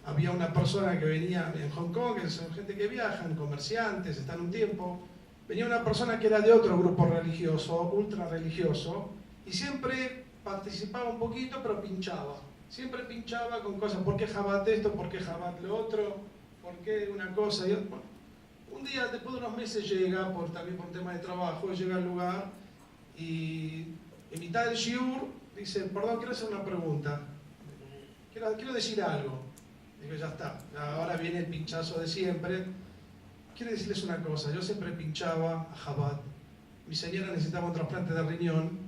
había una persona que venía en Hong Kong, que son gente que viajan, comerciantes, están un tiempo. Venía una persona que era de otro grupo religioso, ultra religioso, y siempre participaba un poquito, pero pinchaba. Siempre pinchaba con cosas, ¿por qué Jabat esto? ¿Por qué Jabat lo otro? ¿Por qué una cosa y otra? Bueno, un día, después de unos meses, llega, también por tema de trabajo, llega al lugar y en mitad del shiur dice, perdón, quiero hacer una pregunta, quiero decir algo. Digo, ya está, ahora viene el pinchazo de siempre. Quiero decirles una cosa, yo siempre pinchaba a Jabat. Mi señora necesitaba un trasplante de riñón.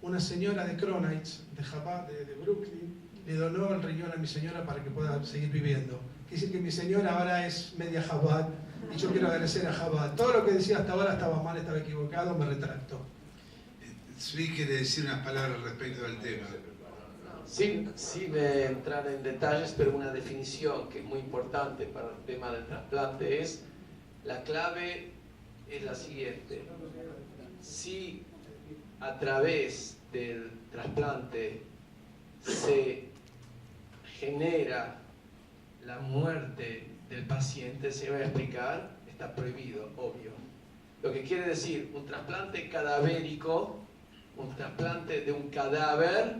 Una señora de Cronites, de Jabat, de Brooklyn, le donó el riñón a mi señora para que pueda seguir viviendo. Quiere decir que mi señora ahora es media Jabat y yo quiero agradecer a Jabat. Todo lo que decía hasta ahora estaba mal, estaba equivocado, me retracto. Zvi quiere decir unas palabras respecto al tema. Sin entrar en detalles, pero una definición que es muy importante para el tema del trasplante es, la clave es la siguiente: si a través del trasplante se genera la muerte del paciente, se va a explicar, está prohibido, obvio. Lo que quiere decir, un trasplante cadavérico, un trasplante de un cadáver,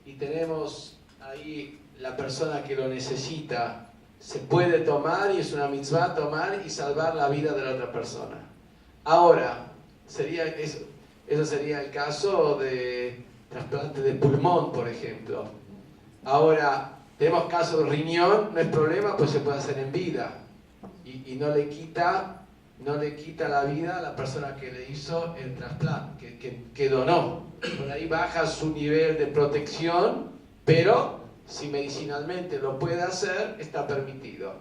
y tenemos ahí la persona que lo necesita, se puede tomar y es una mitzvah tomar y salvar la vida de la otra persona. Ahora, eso sería el caso de trasplante de pulmón, por ejemplo. Ahora, tenemos caso de riñón, no es problema, pues se puede hacer en vida y no le quita la vida a la persona que le hizo el trasplante, que donó. Por ahí baja su nivel de protección, pero si medicinalmente lo puede hacer, está permitido.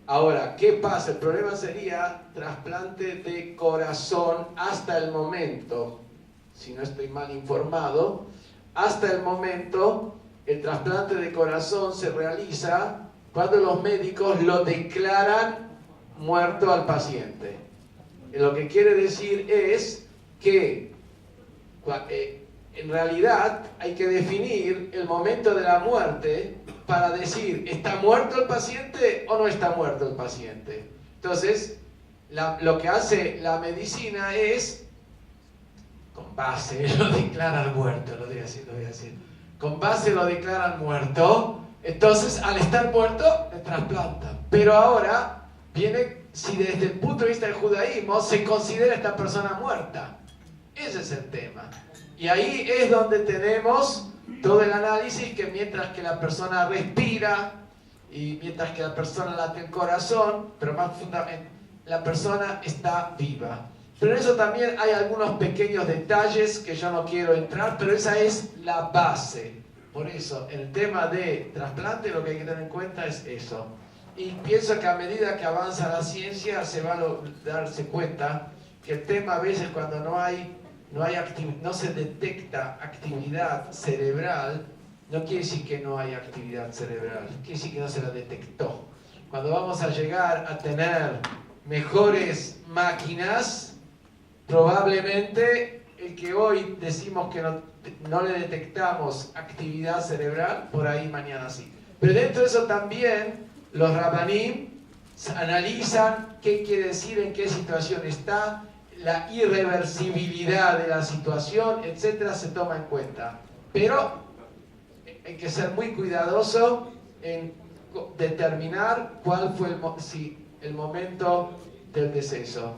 Ahora, ¿qué pasa? El problema sería trasplante de corazón hasta el momento, si no estoy mal informado, hasta el momento el trasplante de corazón se realiza cuando los médicos lo declaran muerto al paciente. Lo que quiere decir es que en realidad hay que definir el momento de la muerte para decir, ¿está muerto el paciente o no está muerto el paciente? Entonces, lo que hace la medicina es, con base, lo declaran muerto, lo voy a decir. Con base lo declaran muerto, entonces al estar muerto le trasplantan. Pero ahora viene, si desde el punto de vista del judaísmo se considera esta persona muerta. Ese es el tema. Y ahí es donde tenemos todo el análisis, que mientras que la persona respira y mientras que la persona late el corazón, pero más fundamental, la persona está viva. Pero en eso también hay algunos pequeños detalles que yo no quiero entrar, pero esa es la base. Por eso, en el tema de trasplante lo que hay que tener en cuenta es eso. Y pienso que a medida que avanza la ciencia se va a darse cuenta que el tema a veces cuando no se detecta actividad cerebral, no quiere decir que no hay actividad cerebral, quiere decir que no se la detectó. Cuando vamos a llegar a tener mejores máquinas, probablemente el que hoy decimos que no le detectamos actividad cerebral, por ahí mañana sí. Pero dentro de eso también los rabanim analizan qué quiere decir, en qué situación está, la irreversibilidad de la situación, etcétera, se toma en cuenta. Pero hay que ser muy cuidadoso en determinar cuál fue el momento del deceso.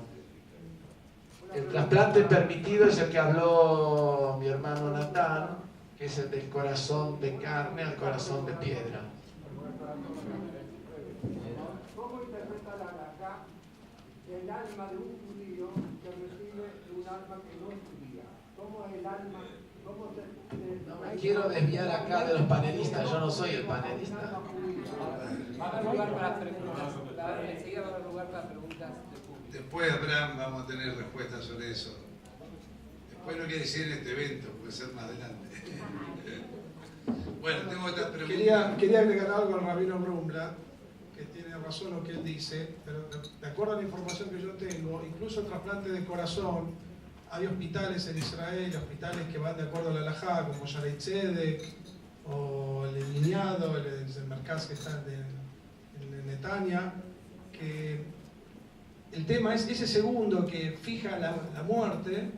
El trasplante permitido es el que habló mi hermano Natán, que es el del corazón de carne al corazón de piedra. ¿Cómo interpreta la halajá el alma de un judío que recibe que no es judía? ¿Cómo es el alma? ¿Cómo se...? No me quiero desviar acá de los panelistas, yo no soy el panelista. Va a haber lugar para preguntas. Enseguida va a haber lugar para preguntas del público. Después, Abraham, vamos a tener respuestas sobre eso. Después no quiere decir en este evento, puede ser más adelante. Bueno, tengo otra pregunta. Quería agregar algo al rabino Brumla, que tiene razón lo que él dice, pero de acuerdo a la información que yo tengo, incluso el trasplante de corazón, hay hospitales en Israel, hospitales que van de acuerdo a la halajá, como Shaarei Tzedek, o el Niñado, el Merkaz que está en Netanya, que el tema es ese segundo que fija la muerte.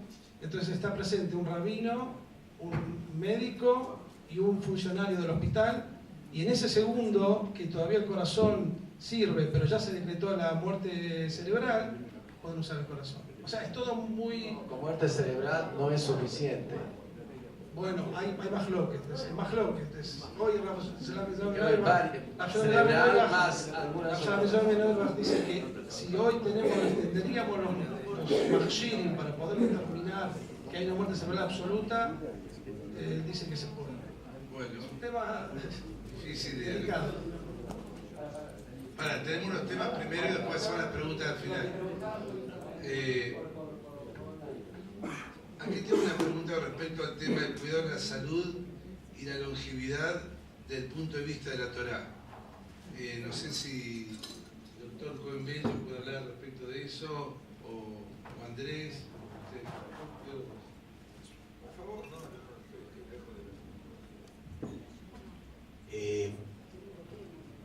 Entonces está presente un rabino, un médico y un funcionario del hospital, y en ese segundo, que todavía el corazón sirve, pero ya se decretó la muerte cerebral, pueden usar el corazón. O sea, es todo muy... Con muerte cerebral no es suficiente. Bueno, hay más loquetes, hoy cerebral más algunas dice que si hoy tendríamos los machines para poder determinar que hay una muerte cerebral absoluta, dice que se puede. Bueno, es un tema difícil de delicado. Tenemos los temas primero y después son las preguntas al final. Aquí tengo una pregunta respecto al tema del cuidado de la salud y la longevidad desde el punto de vista de la Torá. No sé si el doctor Cohen-Bello puede hablar respecto de eso, o Andrés. Por favor, no.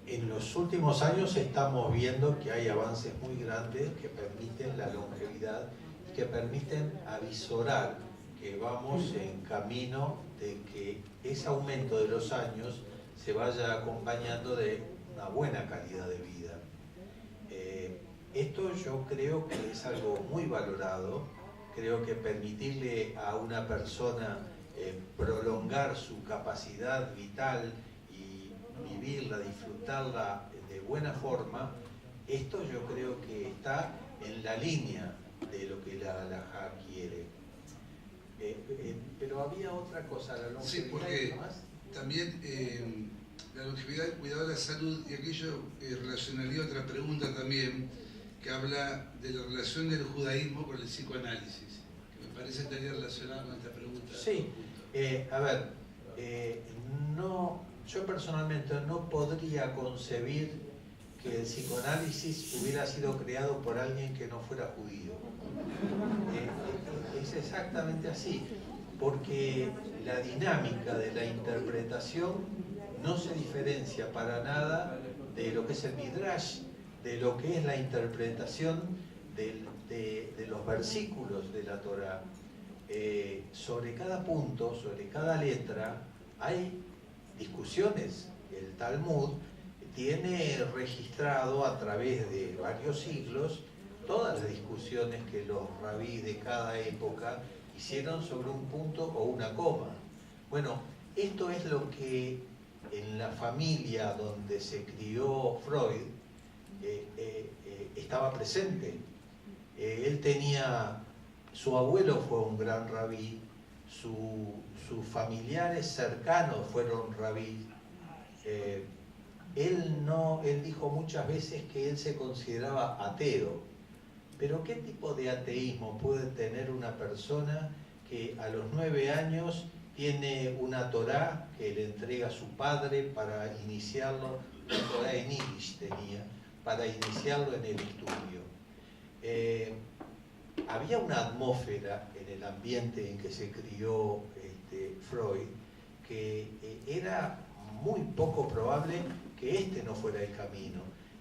En los últimos años estamos viendo que hay avances muy grandes que permiten la longevidad y que permiten avisorar que vamos en camino de que ese aumento de los años se vaya acompañando de una buena calidad de vida. Esto yo creo que es algo muy valorado. Creo que permitirle a una persona prolongar su capacidad vital y vivirla, disfrutarla de buena forma, esto yo creo que está en la línea de lo que la halajá quiere. Pero había otra cosa, la longevidad. Sí, porque también la longevidad, el cuidado de la salud, y aquello relacionaría otra pregunta también, que habla de la relación del judaísmo con el psicoanálisis, que me parece estaría relacionado con esta pregunta. Sí, yo personalmente no podría concebir que el psicoanálisis hubiera sido creado por alguien que no fuera judío. Es exactamente así, porque la dinámica de la interpretación no se diferencia para nada de lo que es el Midrash, de lo que es la interpretación de los versículos de la Torá. Sobre cada punto, sobre cada letra, hay discusiones. El Talmud tiene registrado a través de varios siglos todas las discusiones que los rabís de cada época hicieron sobre un punto o una coma. Bueno, esto es lo que en la familia donde se crió Freud estaba presente. Él tenía, su abuelo fue un gran rabí, sus familiares cercanos fueron rabí. Él dijo muchas veces que él se consideraba ateo. Pero ¿qué tipo de ateísmo puede tener una persona que a los 9 años tiene una Torá que le entrega a su padre para iniciarlo, una Torá en Yiddish tenía, para iniciarlo en el estudio? Había una atmósfera en el ambiente en que se crió Freud que era muy poco probable que este no fuera el camino.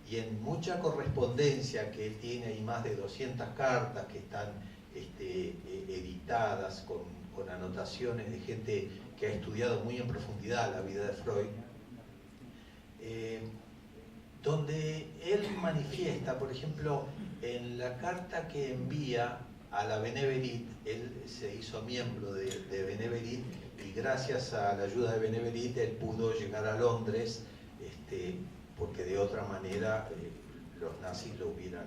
Y en mucha correspondencia que él tiene, hay más de 200 cartas que están editadas con anotaciones de gente que ha estudiado muy en profundidad la vida de Freud, donde él manifiesta, por ejemplo, en la carta que envía a la Beneverit, él se hizo miembro de Beneverit y gracias a la ayuda de Beneverit él pudo llegar a Londres, porque de otra manera los nazis lo hubieran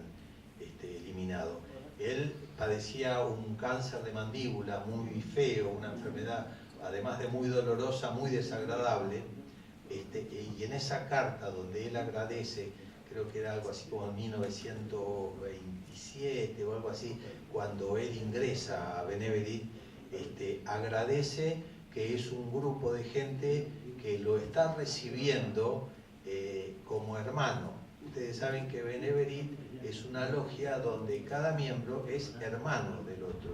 eliminado. Él padecía un cáncer de mandíbula muy feo, una enfermedad además de muy dolorosa, muy desagradable, y en esa carta donde él agradece, creo que era algo así como en 1927 o algo así, cuando él ingresa a Beneverit, agradece que es un grupo de gente que lo está recibiendo como hermano. Ustedes saben que Beneverit es una logia donde cada miembro es hermano del otro.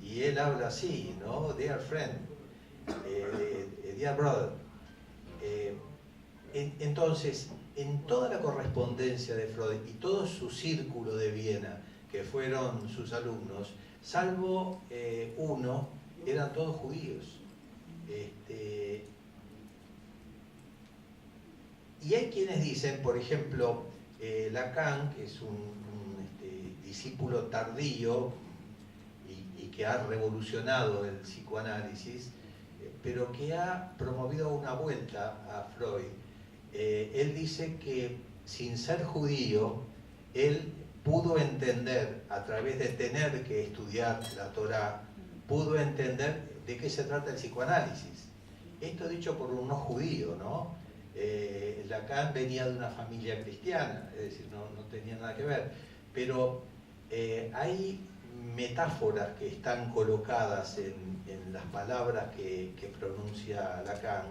Y él habla así, ¿no? Dear friend, dear brother. Entonces, en toda la correspondencia de Freud y todo su círculo de Viena, que fueron sus alumnos, salvo uno, eran todos judíos. Y hay quienes dicen, por ejemplo, Lacan, que es un discípulo tardío y que ha revolucionado el psicoanálisis, pero que ha promovido una vuelta a Freud. Él dice que sin ser judío, él pudo entender, a través de tener que estudiar la Torá, pudo entender de qué se trata el psicoanálisis. Esto dicho por un no judío, ¿no? Lacan venía de una familia cristiana, es decir, no tenía nada que ver, pero hay metáforas que están colocadas en las palabras que pronuncia Lacan,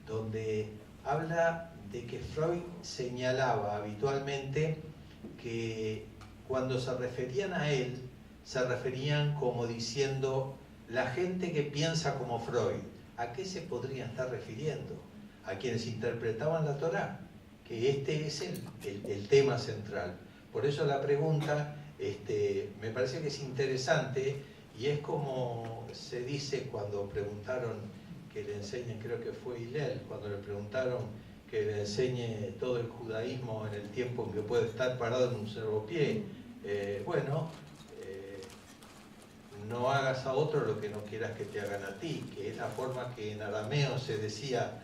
donde habla de que Freud señalaba habitualmente que cuando se referían a él, se referían como diciendo la gente que piensa como Freud. ¿A qué se podrían estar refiriendo? A quienes interpretaban la Torá, que este es el tema central. Por eso la pregunta me parece que es interesante, y es como se dice cuando preguntaron que le enseñen, creo que fue Hillel, cuando le preguntaron que le enseñe todo el judaísmo en el tiempo en que puede estar parado en un cervopié. No hagas a otro lo que no quieras que te hagan a ti, que es la forma que en arameo se decía,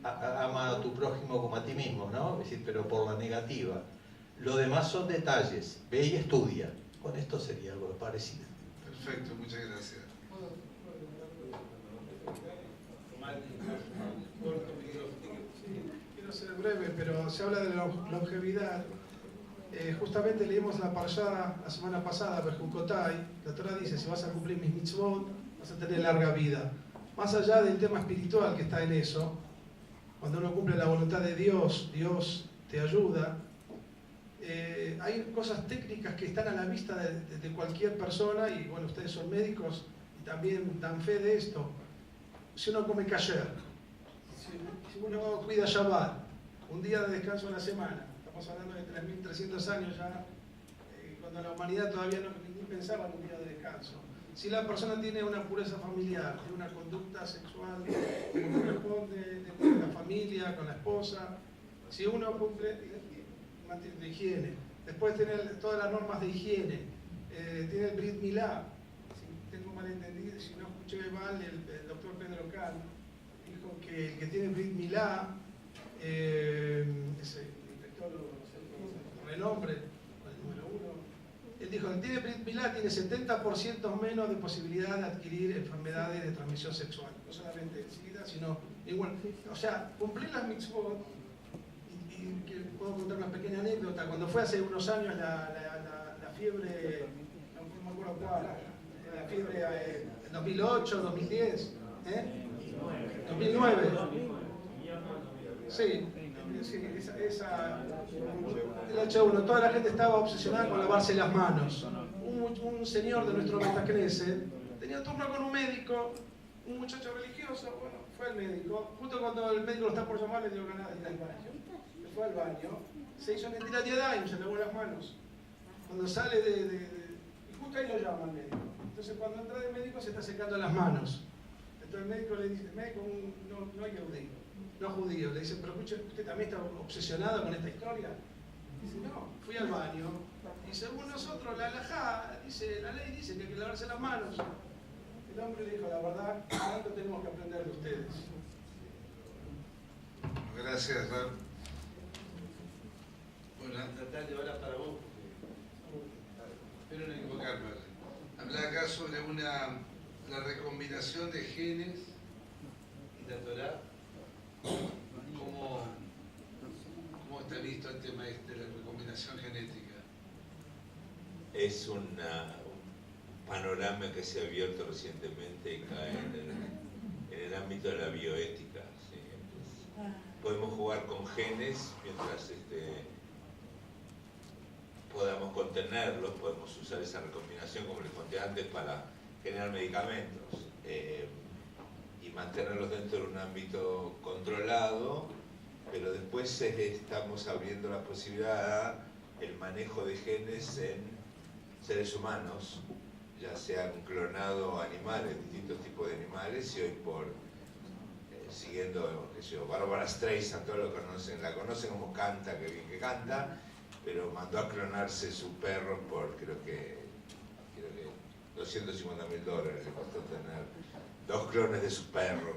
ama a tu prójimo como a ti mismo, ¿no? Es decir, pero por la negativa. Lo demás son detalles, ve y estudia. Con esto sería algo parecido. Perfecto, muchas gracias. Quiero ser breve, pero se habla de la longevidad. Justamente leímos la parashá la semana pasada, Berjukotai. La Torah dice, si vas a cumplir mis mitzvot, vas a tener larga vida. Más allá del tema espiritual que está en eso, cuando uno cumple la voluntad de Dios, Dios te ayuda. Hay cosas técnicas que están a la vista de cualquier persona, y bueno, ustedes son médicos y también dan fe de esto. Si uno come kasher, si uno cuida Shabbat, un día de descanso a la semana, estamos hablando de 3.300 años ya, cuando la humanidad todavía ni pensaba en un día de descanso. Si la persona tiene una pureza familiar, tiene una conducta sexual como corresponde con la familia, con la esposa, si uno cumple de higiene, después tener todas las normas de higiene, tiene el Brit Milá, si tengo mal entendido, si no escuché mal, el doctor Pedro Kahn dijo que el que tiene Brit Milá, ese infectólogo, no sé, renombre, el número 1, él dijo que el que tiene Brit Milá tiene 70% menos de posibilidad de adquirir enfermedades de transmisión sexual, no solamente SIDA, sino igual. O sea, cumplir las mitzvot. Y que puedo contar una pequeña anécdota. Cuando fue hace unos años la fiebre, no me acuerdo cuál, la fiebre 2008, 2010, 2009. Sí, esa el H1, toda la gente estaba obsesionada con lavarse las manos. Un señor de nuestro Betacnese tenía turno con un médico, un muchacho religioso, bueno, fue al médico. Justo cuando el médico lo está por llamar, le dio ganas de ir al baño. Fue al baño, se hizo mentira de daño, se lavó las manos. Cuando sale y justo ahí lo llama al médico. Entonces cuando entra el médico se está secando las manos. Entonces el médico le dice, médico, no hay judío, no judío. Le dice, pero escuche, ¿usted también está obsesionado con esta historia? Dice, no, fui al baño. Y según nosotros, la halajá, la ley dice que hay que lavarse las manos. El hombre le dijo, la verdad, tanto tenemos que aprender de ustedes. Gracias, Ram. Bueno, Natalia, ahora para vos. Espero no equivocarme. Hablar acá sobre la recombinación de genes y la Torá. ¿Cómo está visto el tema de la recombinación genética? Es un panorama que se ha abierto recientemente y cae en el ámbito de la bioética. ¿Sí? Entonces, podemos jugar con genes mientras podamos contenerlos, podemos usar esa recombinación, como les conté antes, para generar medicamentos y mantenerlos dentro de un ámbito controlado, pero después estamos abriendo la posibilidad del manejo de genes en seres humanos, ya sean clonado animales, distintos tipos de animales, y hoy siguiendo, Barbara Streisand, todos lo conocen, la conocen como canta, que bien que canta, pero mandó a clonarse su perro por creo que $250.000 le costó tener 2 clones de su perro.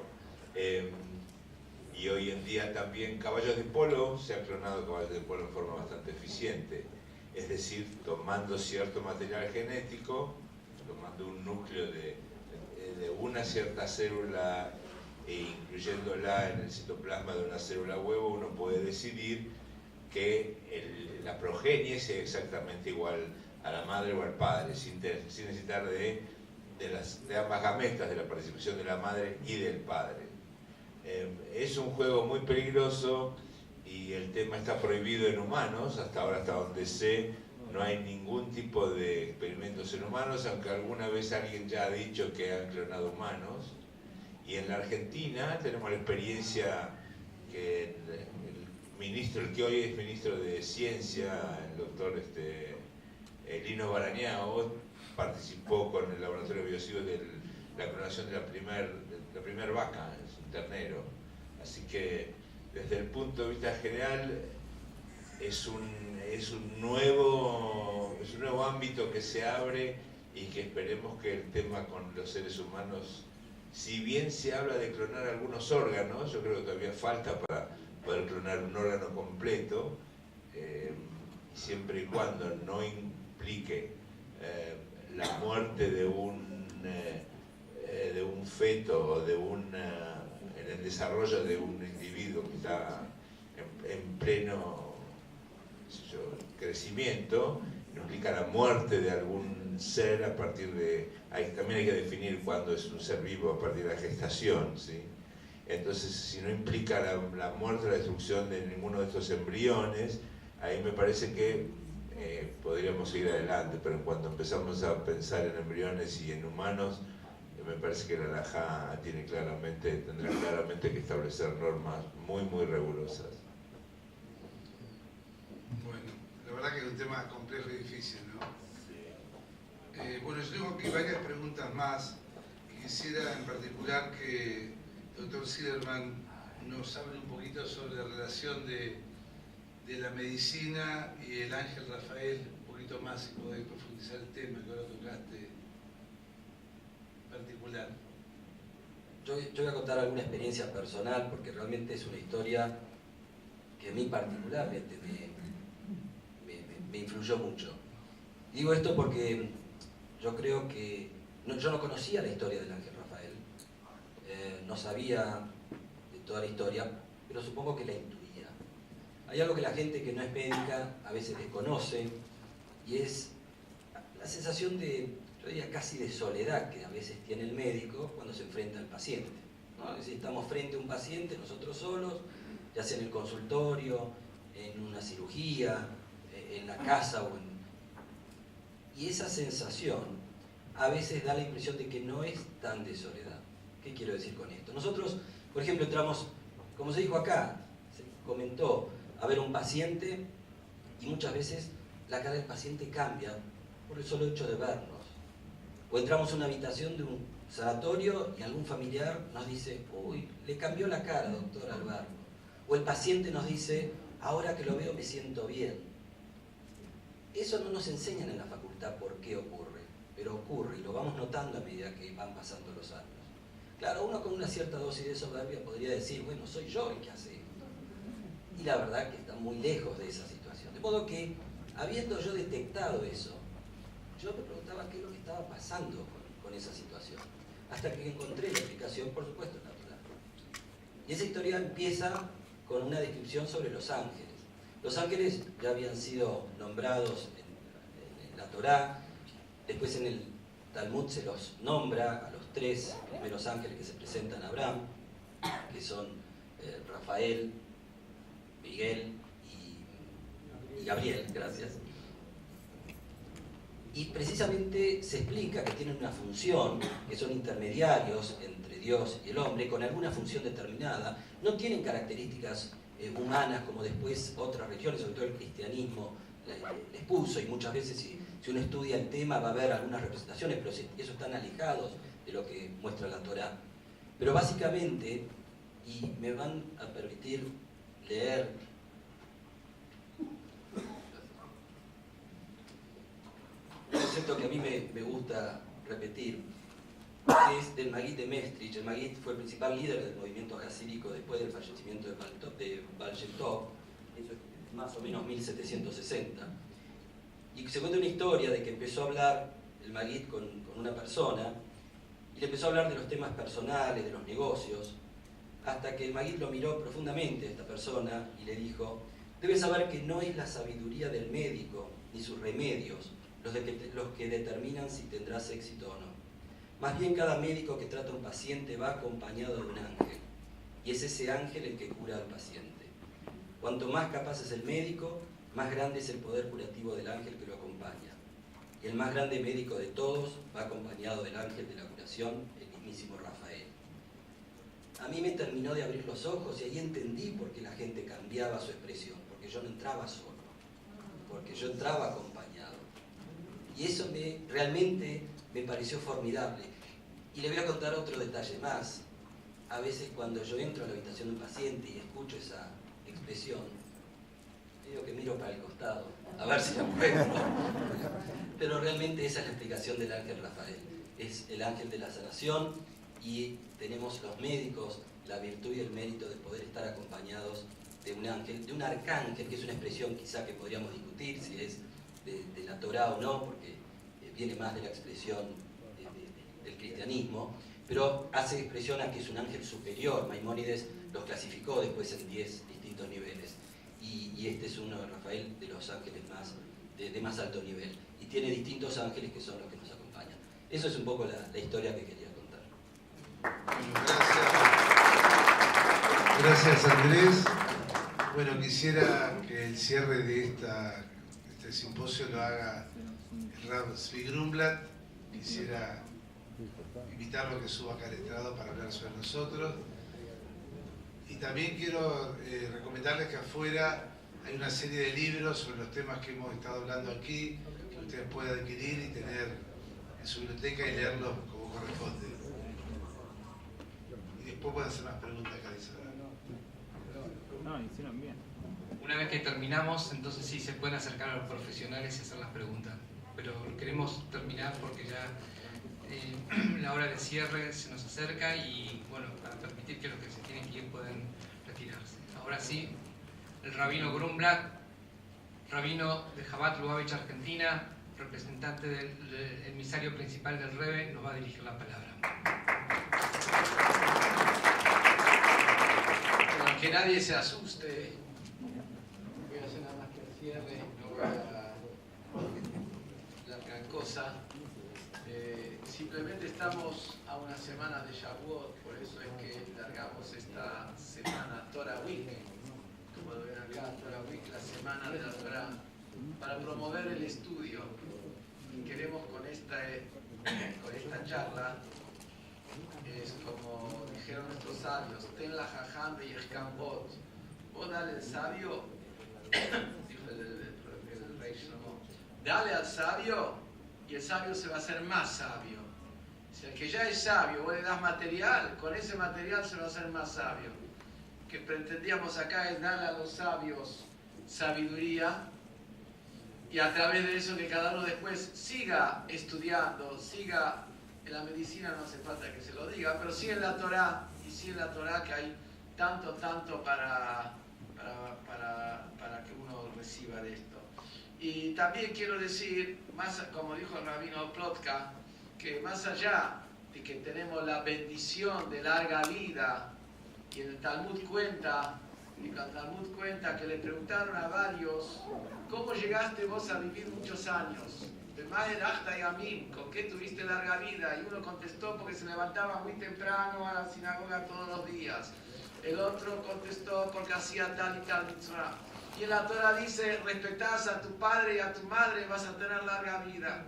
Y hoy en día también caballos de polo, se ha clonado caballos de polo en forma bastante eficiente, es decir, tomando cierto material genético, tomando un núcleo de una cierta célula e incluyéndola en el citoplasma de una célula huevo, uno puede decidir que la progenie sea exactamente igual a la madre o al padre, sin necesitar de ambas gametas, de la participación de la madre y del padre. Es un juego muy peligroso y el tema está prohibido en humanos, hasta ahora, hasta donde sé, no hay ningún tipo de experimentos en humanos, aunque alguna vez alguien ya ha dicho que han clonado humanos. Y en la Argentina tenemos la experiencia que el que hoy es ministro de Ciencia, el doctor Lino Barañao, participó con el laboratorio de biocidos de la clonación de la primer vaca, es un ternero. Así que desde el punto de vista general es un nuevo ámbito que se abre y que esperemos que el tema con los seres humanos, si bien se habla de clonar algunos órganos, yo creo que todavía falta para poder clonar un órgano completo, siempre y cuando no implique la muerte de un feto o en el desarrollo de un individuo que está en pleno crecimiento, no implica la muerte de algún ser a partir de... también hay que definir cuándo es un ser vivo a partir de la gestación, ¿sí? Entonces, si no implica la muerte o la destrucción de ninguno de estos embriones, ahí me parece que podríamos seguir adelante, pero cuando empezamos a pensar en embriones y en humanos, me parece que la halajá tendrá claramente que establecer normas muy, muy rigurosas. Bueno, la verdad que es un tema complejo y difícil, ¿no? Sí. Bueno, yo tengo aquí varias preguntas más y quisiera en particular que el doctor Silverman nos hable un poquito sobre la relación de la medicina y el ángel Rafael, un poquito más, si podéis profundizar el tema que ahora tocaste particular. Yo voy a contar alguna experiencia personal porque realmente es una historia que a mí particularmente me influyó mucho. Digo esto porque yo creo que yo no conocía la historia del ángel Rafael, no sabía de toda la historia, pero supongo que la intuía. Hay algo que la gente que no es médica a veces desconoce y es la sensación de, yo diría casi de soledad que a veces tiene el médico cuando se enfrenta al paciente, ¿no? Es decir, estamos frente a un paciente nosotros solos, ya sea en el consultorio, en una cirugía, en la casa y esa sensación a veces da la impresión de que no es tan de soledad. ¿Qué quiero decir con esto? Nosotros, por ejemplo, entramos, como se dijo acá, se comentó, a ver un paciente y muchas veces la cara del paciente cambia por el solo hecho de vernos. O entramos a una habitación de un sanatorio y algún familiar nos dice, uy, le cambió la cara, doctor, al verlo. O el paciente nos dice, ahora que lo veo me siento bien. Eso no nos enseñan en la facultad por qué ocurre, pero ocurre y lo vamos notando a medida que van pasando los años. Claro, uno con una cierta dosis de soberbia podría decir, bueno, soy yo el que hace esto. y la verdad que está muy lejos de esa situación. De modo que, habiendo yo detectado eso, yo me preguntaba qué es lo que estaba pasando con esa situación. Hasta que encontré la explicación, por supuesto, natural. Y esa historia empieza con una descripción sobre los ángeles. Los ángeles ya habían sido nombrados en la Torá, después en el Talmud se los nombra a los 3 primeros ángeles que se presentan a Abraham, que son Rafael, Miguel y Gabriel, gracias. Y precisamente se explica que tienen una función, que son intermediarios entre Dios y el hombre, con alguna función determinada. No tienen características humanas como después otras religiones, sobre todo el cristianismo, les puso, y muchas veces si uno estudia el tema va a ver algunas representaciones, pero eso están alejados de lo que muestra la Torá. Pero básicamente, y me van a permitir leer un concepto que a mí me gusta repetir, que es del Maguid de Maestrich. El Maguid fue el principal líder del movimiento hasídico después del fallecimiento de Baal Shem Tov, eso es más o menos 1760. Y se cuenta una historia de que empezó a hablar el Maguid con una persona, y le empezó a hablar de los temas personales, de los negocios, hasta que el Maguid lo miró profundamente a esta persona y le dijo: debes saber que no es la sabiduría del médico ni sus remedios los que determinan si tendrás éxito o no. Más bien, cada médico que trata a un paciente va acompañado de un ángel, y es ese ángel el que cura al paciente. Cuanto más capaz es el médico, más grande es el poder curativo del ángel que lo acompaña. Y el más grande médico de todos va acompañado del ángel de la curación, el mismísimo Rafael. A mí me terminó de abrir los ojos y ahí entendí por qué la gente cambiaba su expresión, porque yo no entraba solo, porque yo entraba acompañado. Y eso realmente me pareció formidable. Y le voy a contar otro detalle más. A veces cuando yo entro a la habitación de un paciente y escucho esa expresión, digo que miro para el costado, a ver si la encuentro. Pero realmente esa es la explicación del ángel Rafael. Es el ángel de la sanación, y tenemos los médicos la virtud y el mérito de poder estar acompañados de un ángel, de un arcángel, que es una expresión quizá que podríamos discutir si es de la Torá o no, porque viene más de la expresión del cristianismo, pero hace expresión a que es un ángel superior. Maimónides los clasificó después en 10 distintos niveles, y este es uno, Rafael, de los ángeles de más alto nivel, y tiene distintos ángeles que son los que nos acompañan. Eso es un poco la historia que quería contar. Bueno, gracias Andrés. Bueno, quisiera que el cierre de este simposio lo haga el Rav Zvi Grumblat. Quisiera invitarlo a que suba acá al estrado para hablar sobre nosotros. Y también quiero recomendarles que afuera hay una serie de libros sobre los temas que hemos estado hablando aquí, que ustedes pueden adquirir y tener en su biblioteca y leerlos como corresponde. Y después pueden hacer más preguntas acá, Isabel. No, hicieron bien. Una vez que terminamos, entonces sí se pueden acercar a los profesionales y hacer las preguntas. Pero queremos terminar porque ya la hora de cierre se nos acerca, y bueno, para permitir que los que se tienen que ir puedan retirarse. Ahora sí, el rabino Grumblat, rabino de Jabat Lubavitch, Argentina, representante del emisario principal del Rebbe, nos va a dirigir la palabra. Para que nadie se asuste, voy a hacer nada más que el cierre, no voy a la gran cosa. Simplemente estamos a una semana de Shavuot, por eso es que largamos esta semana Torah Week, como lo ven acá, Torah Week, la semana de la Torah, para promover el estudio. Y queremos con esta charla, es como dijeron nuestros sabios, ten la jajam de Yehkambot, vos dale al sabio, dijo el rey Shlomo, dale al sabio y el sabio se va a hacer más sabio. Si el que ya es sabio, vos le das material, con ese material se va a hacer más sabio. Que pretendíamos acá es darle a los sabios sabiduría, y a través de eso que cada uno después siga estudiando, siga en la medicina, no hace falta que se lo diga, pero sigue en la Torá, y sigue en la Torá, que hay tanto para para que uno reciba de esto. Y también quiero decir, más como dijo el rabino Plotka, que más allá de que tenemos la bendición de larga vida, y en el Talmud cuenta que le preguntaron a varios, ¿cómo llegaste vos a vivir muchos años? ¿Con qué tuviste larga vida? Y uno contestó porque se levantaba muy temprano a la sinagoga todos los días. El otro contestó porque hacía tal y tal mitzvah. Y en la Torah dice, respetás a tu padre y a tu madre, vas a tener larga vida.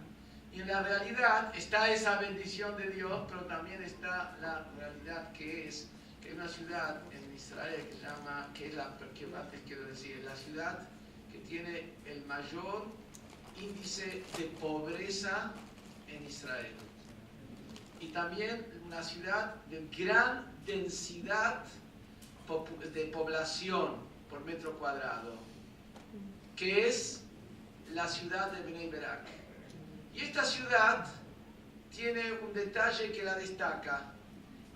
Y en la realidad está esa bendición de Dios, pero también está la realidad que es una ciudad en Israel que se llama, que antes quiero decir, la ciudad que tiene el mayor índice de pobreza en Israel. Y también una ciudad de gran densidad de población por metro cuadrado, que es la ciudad de Bnei Brak. Y esta ciudad tiene un detalle que la destaca.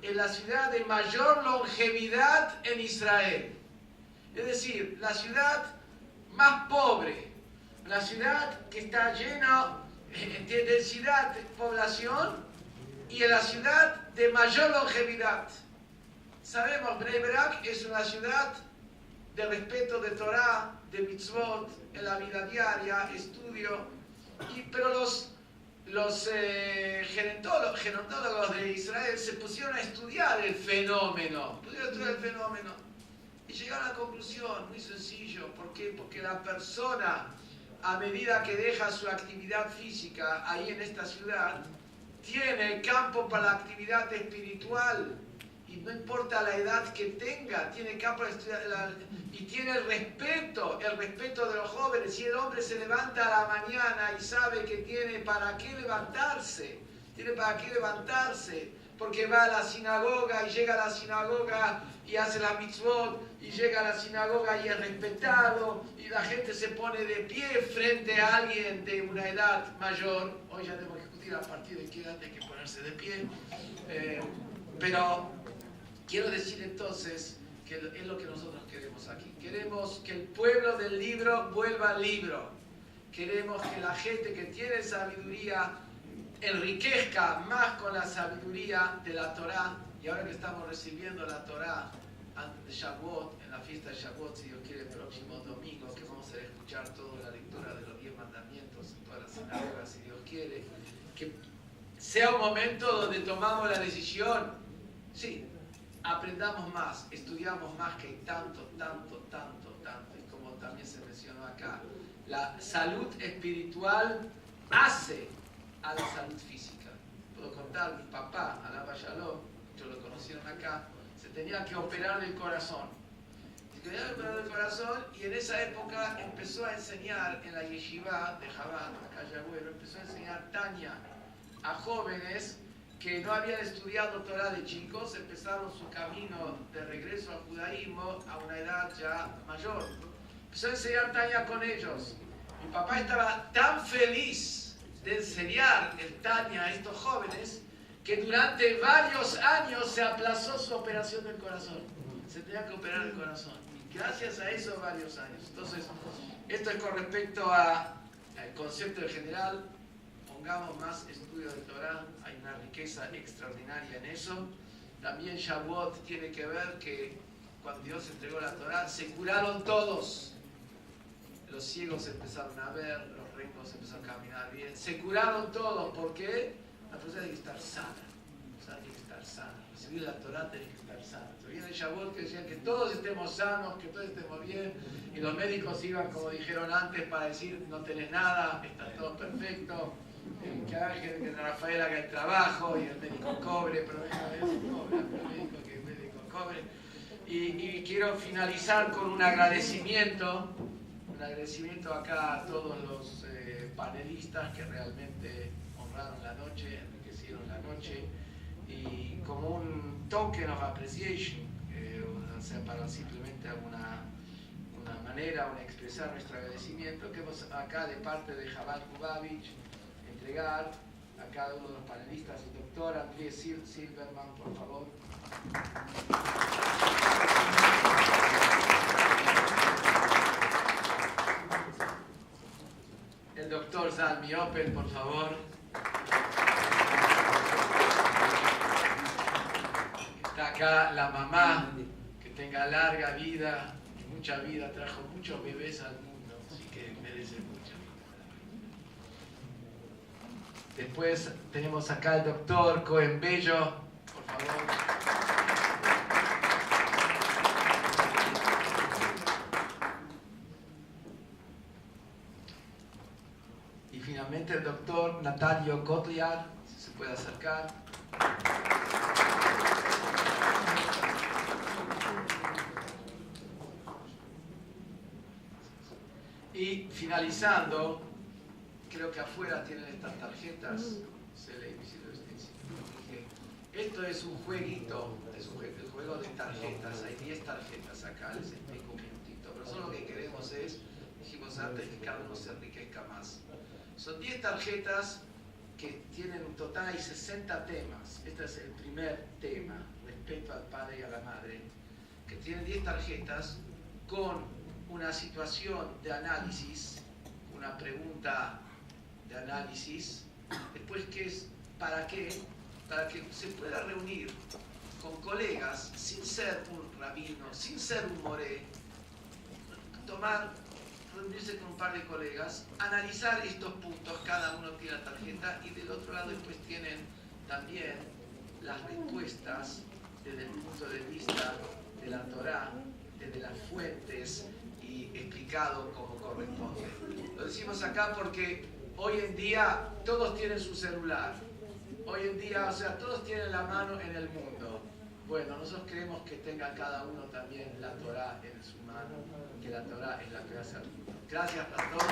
Es la ciudad de mayor longevidad en Israel. Es decir, la ciudad más pobre, la ciudad que está llena de densidad de población y es la ciudad de mayor longevidad. Sabemos, Bnei Brak es una ciudad de respeto de Torah, de mitzvot, en la vida diaria, estudio, pero los gerontólogos de Israel se pusieron a estudiar el fenómeno, y llegaron a la conclusión, muy sencillo. ¿Por qué? Porque la persona, a medida que deja su actividad física ahí en esta ciudad, tiene campo para la actividad espiritual, y no importa la edad que tenga, tiene campo para estudiar, y tiene el respeto de los jóvenes. Si el hombre se levanta a la mañana y sabe que tiene para qué levantarse, porque va a la sinagoga y llega a la sinagoga y hace la mitzvot, y llega a la sinagoga y es respetado, y la gente se pone de pie frente a alguien de una edad mayor. Hoy ya tenemos que discutir a partir de qué edad hay que ponerse de pie, pero quiero decir entonces que es lo que nosotros queremos aquí. Queremos que el pueblo del libro vuelva al libro. Queremos que la gente que tiene sabiduría enriquezca más con la sabiduría de la Torá. Y ahora que estamos recibiendo la Torá antes de Shavuot, en la fiesta de Shavuot, si Dios quiere, el próximo domingo, que vamos a escuchar toda la lectura de los 10 mandamientos en todas las sinagogas, si Dios quiere, que sea un momento donde tomamos la decisión, sí, aprendamos más, estudiamos más, que hay tanto, y como también se mencionó acá, la salud espiritual hace a la salud física. Puedo contar, mi papá, Alaba Shalom, yo lo conocieron acá, se tenía que operar del corazón. Y en esa época empezó a enseñar en la yeshiva de Chabad, acá en Yagüero, empezó a enseñar Tanya a jóvenes que no habían estudiado Torah de chicos, empezaron su camino de regreso al judaísmo a una edad ya mayor. Empezó a enseñar Tanya con ellos. Mi papá estaba tan feliz de enseñar el Tanya a estos jóvenes que durante varios años se aplazó su operación del corazón. Se tenía que operar el corazón. Y gracias a eso, varios años. Entonces, esto es con respecto al concepto en general. Pongamos más estudio de Torah, hay una riqueza extraordinaria en eso. También Shavuot tiene que ver que cuando Dios entregó la Torah, se curaron todos. Los ciegos empezaron a ver, los rengos empezaron a caminar bien. Se curaron todos, ¿por qué? La persona tiene que estar sana. Recibir la Torah tiene que estar sana. Se viene el Shavuot que decían que todos estemos sanos, que todos estemos bien, y los médicos iban, como dijeron antes, para decir no tenés nada, está todo perfecto. Que Rafael haga el trabajo y el médico cobre, pero el médico cobre. Y quiero finalizar con un agradecimiento acá a todos los panelistas que realmente honraron la noche, enriquecieron la noche, y como un token of appreciation, o sea, para simplemente una manera de expresar nuestro agradecimiento, que hemos acá de parte de Chabad Lubavitch entregar a cada uno de los panelistas. El doctor Andrés Silverman, por favor. El doctor Zalmi Open, por favor. Está acá la mamá, que tenga larga vida, mucha vida, trajo muchos bebés al mundo, así que merece mucha vida. Después tenemos acá el doctor Cohen Bello, por favor. Y finalmente el doctor Natalio Kotliar, si se puede acercar. Y finalizando, creo que afuera tienen estas tarjetas. Esto es un jueguito, es un juego de tarjetas. Hay 10 tarjetas acá, les explico un minutito. Pero solo lo que queremos es, dijimos antes, que cada uno se enriquezca más. Son 10 tarjetas que tienen un total, hay 60 temas. Este es el primer tema, respeto al padre y a la madre, que tiene 10 tarjetas con una situación de análisis, una pregunta de análisis, después que es ¿para qué? Para que se pueda reunir con colegas sin ser un rabino, sin ser un moré, reunirse con un par de colegas, analizar estos puntos, cada uno tiene la tarjeta y del otro lado después tienen también las respuestas desde el punto de vista de la Torá, desde las fuentes y explicado como corresponde. Lo decimos acá porque hoy en día todos tienen su celular. Hoy en día, o sea, todos tienen la mano en el mundo. Bueno, nosotros queremos que tenga cada uno también la Torá en su mano, que la Torá es la que hace al mundo. Gracias a todos.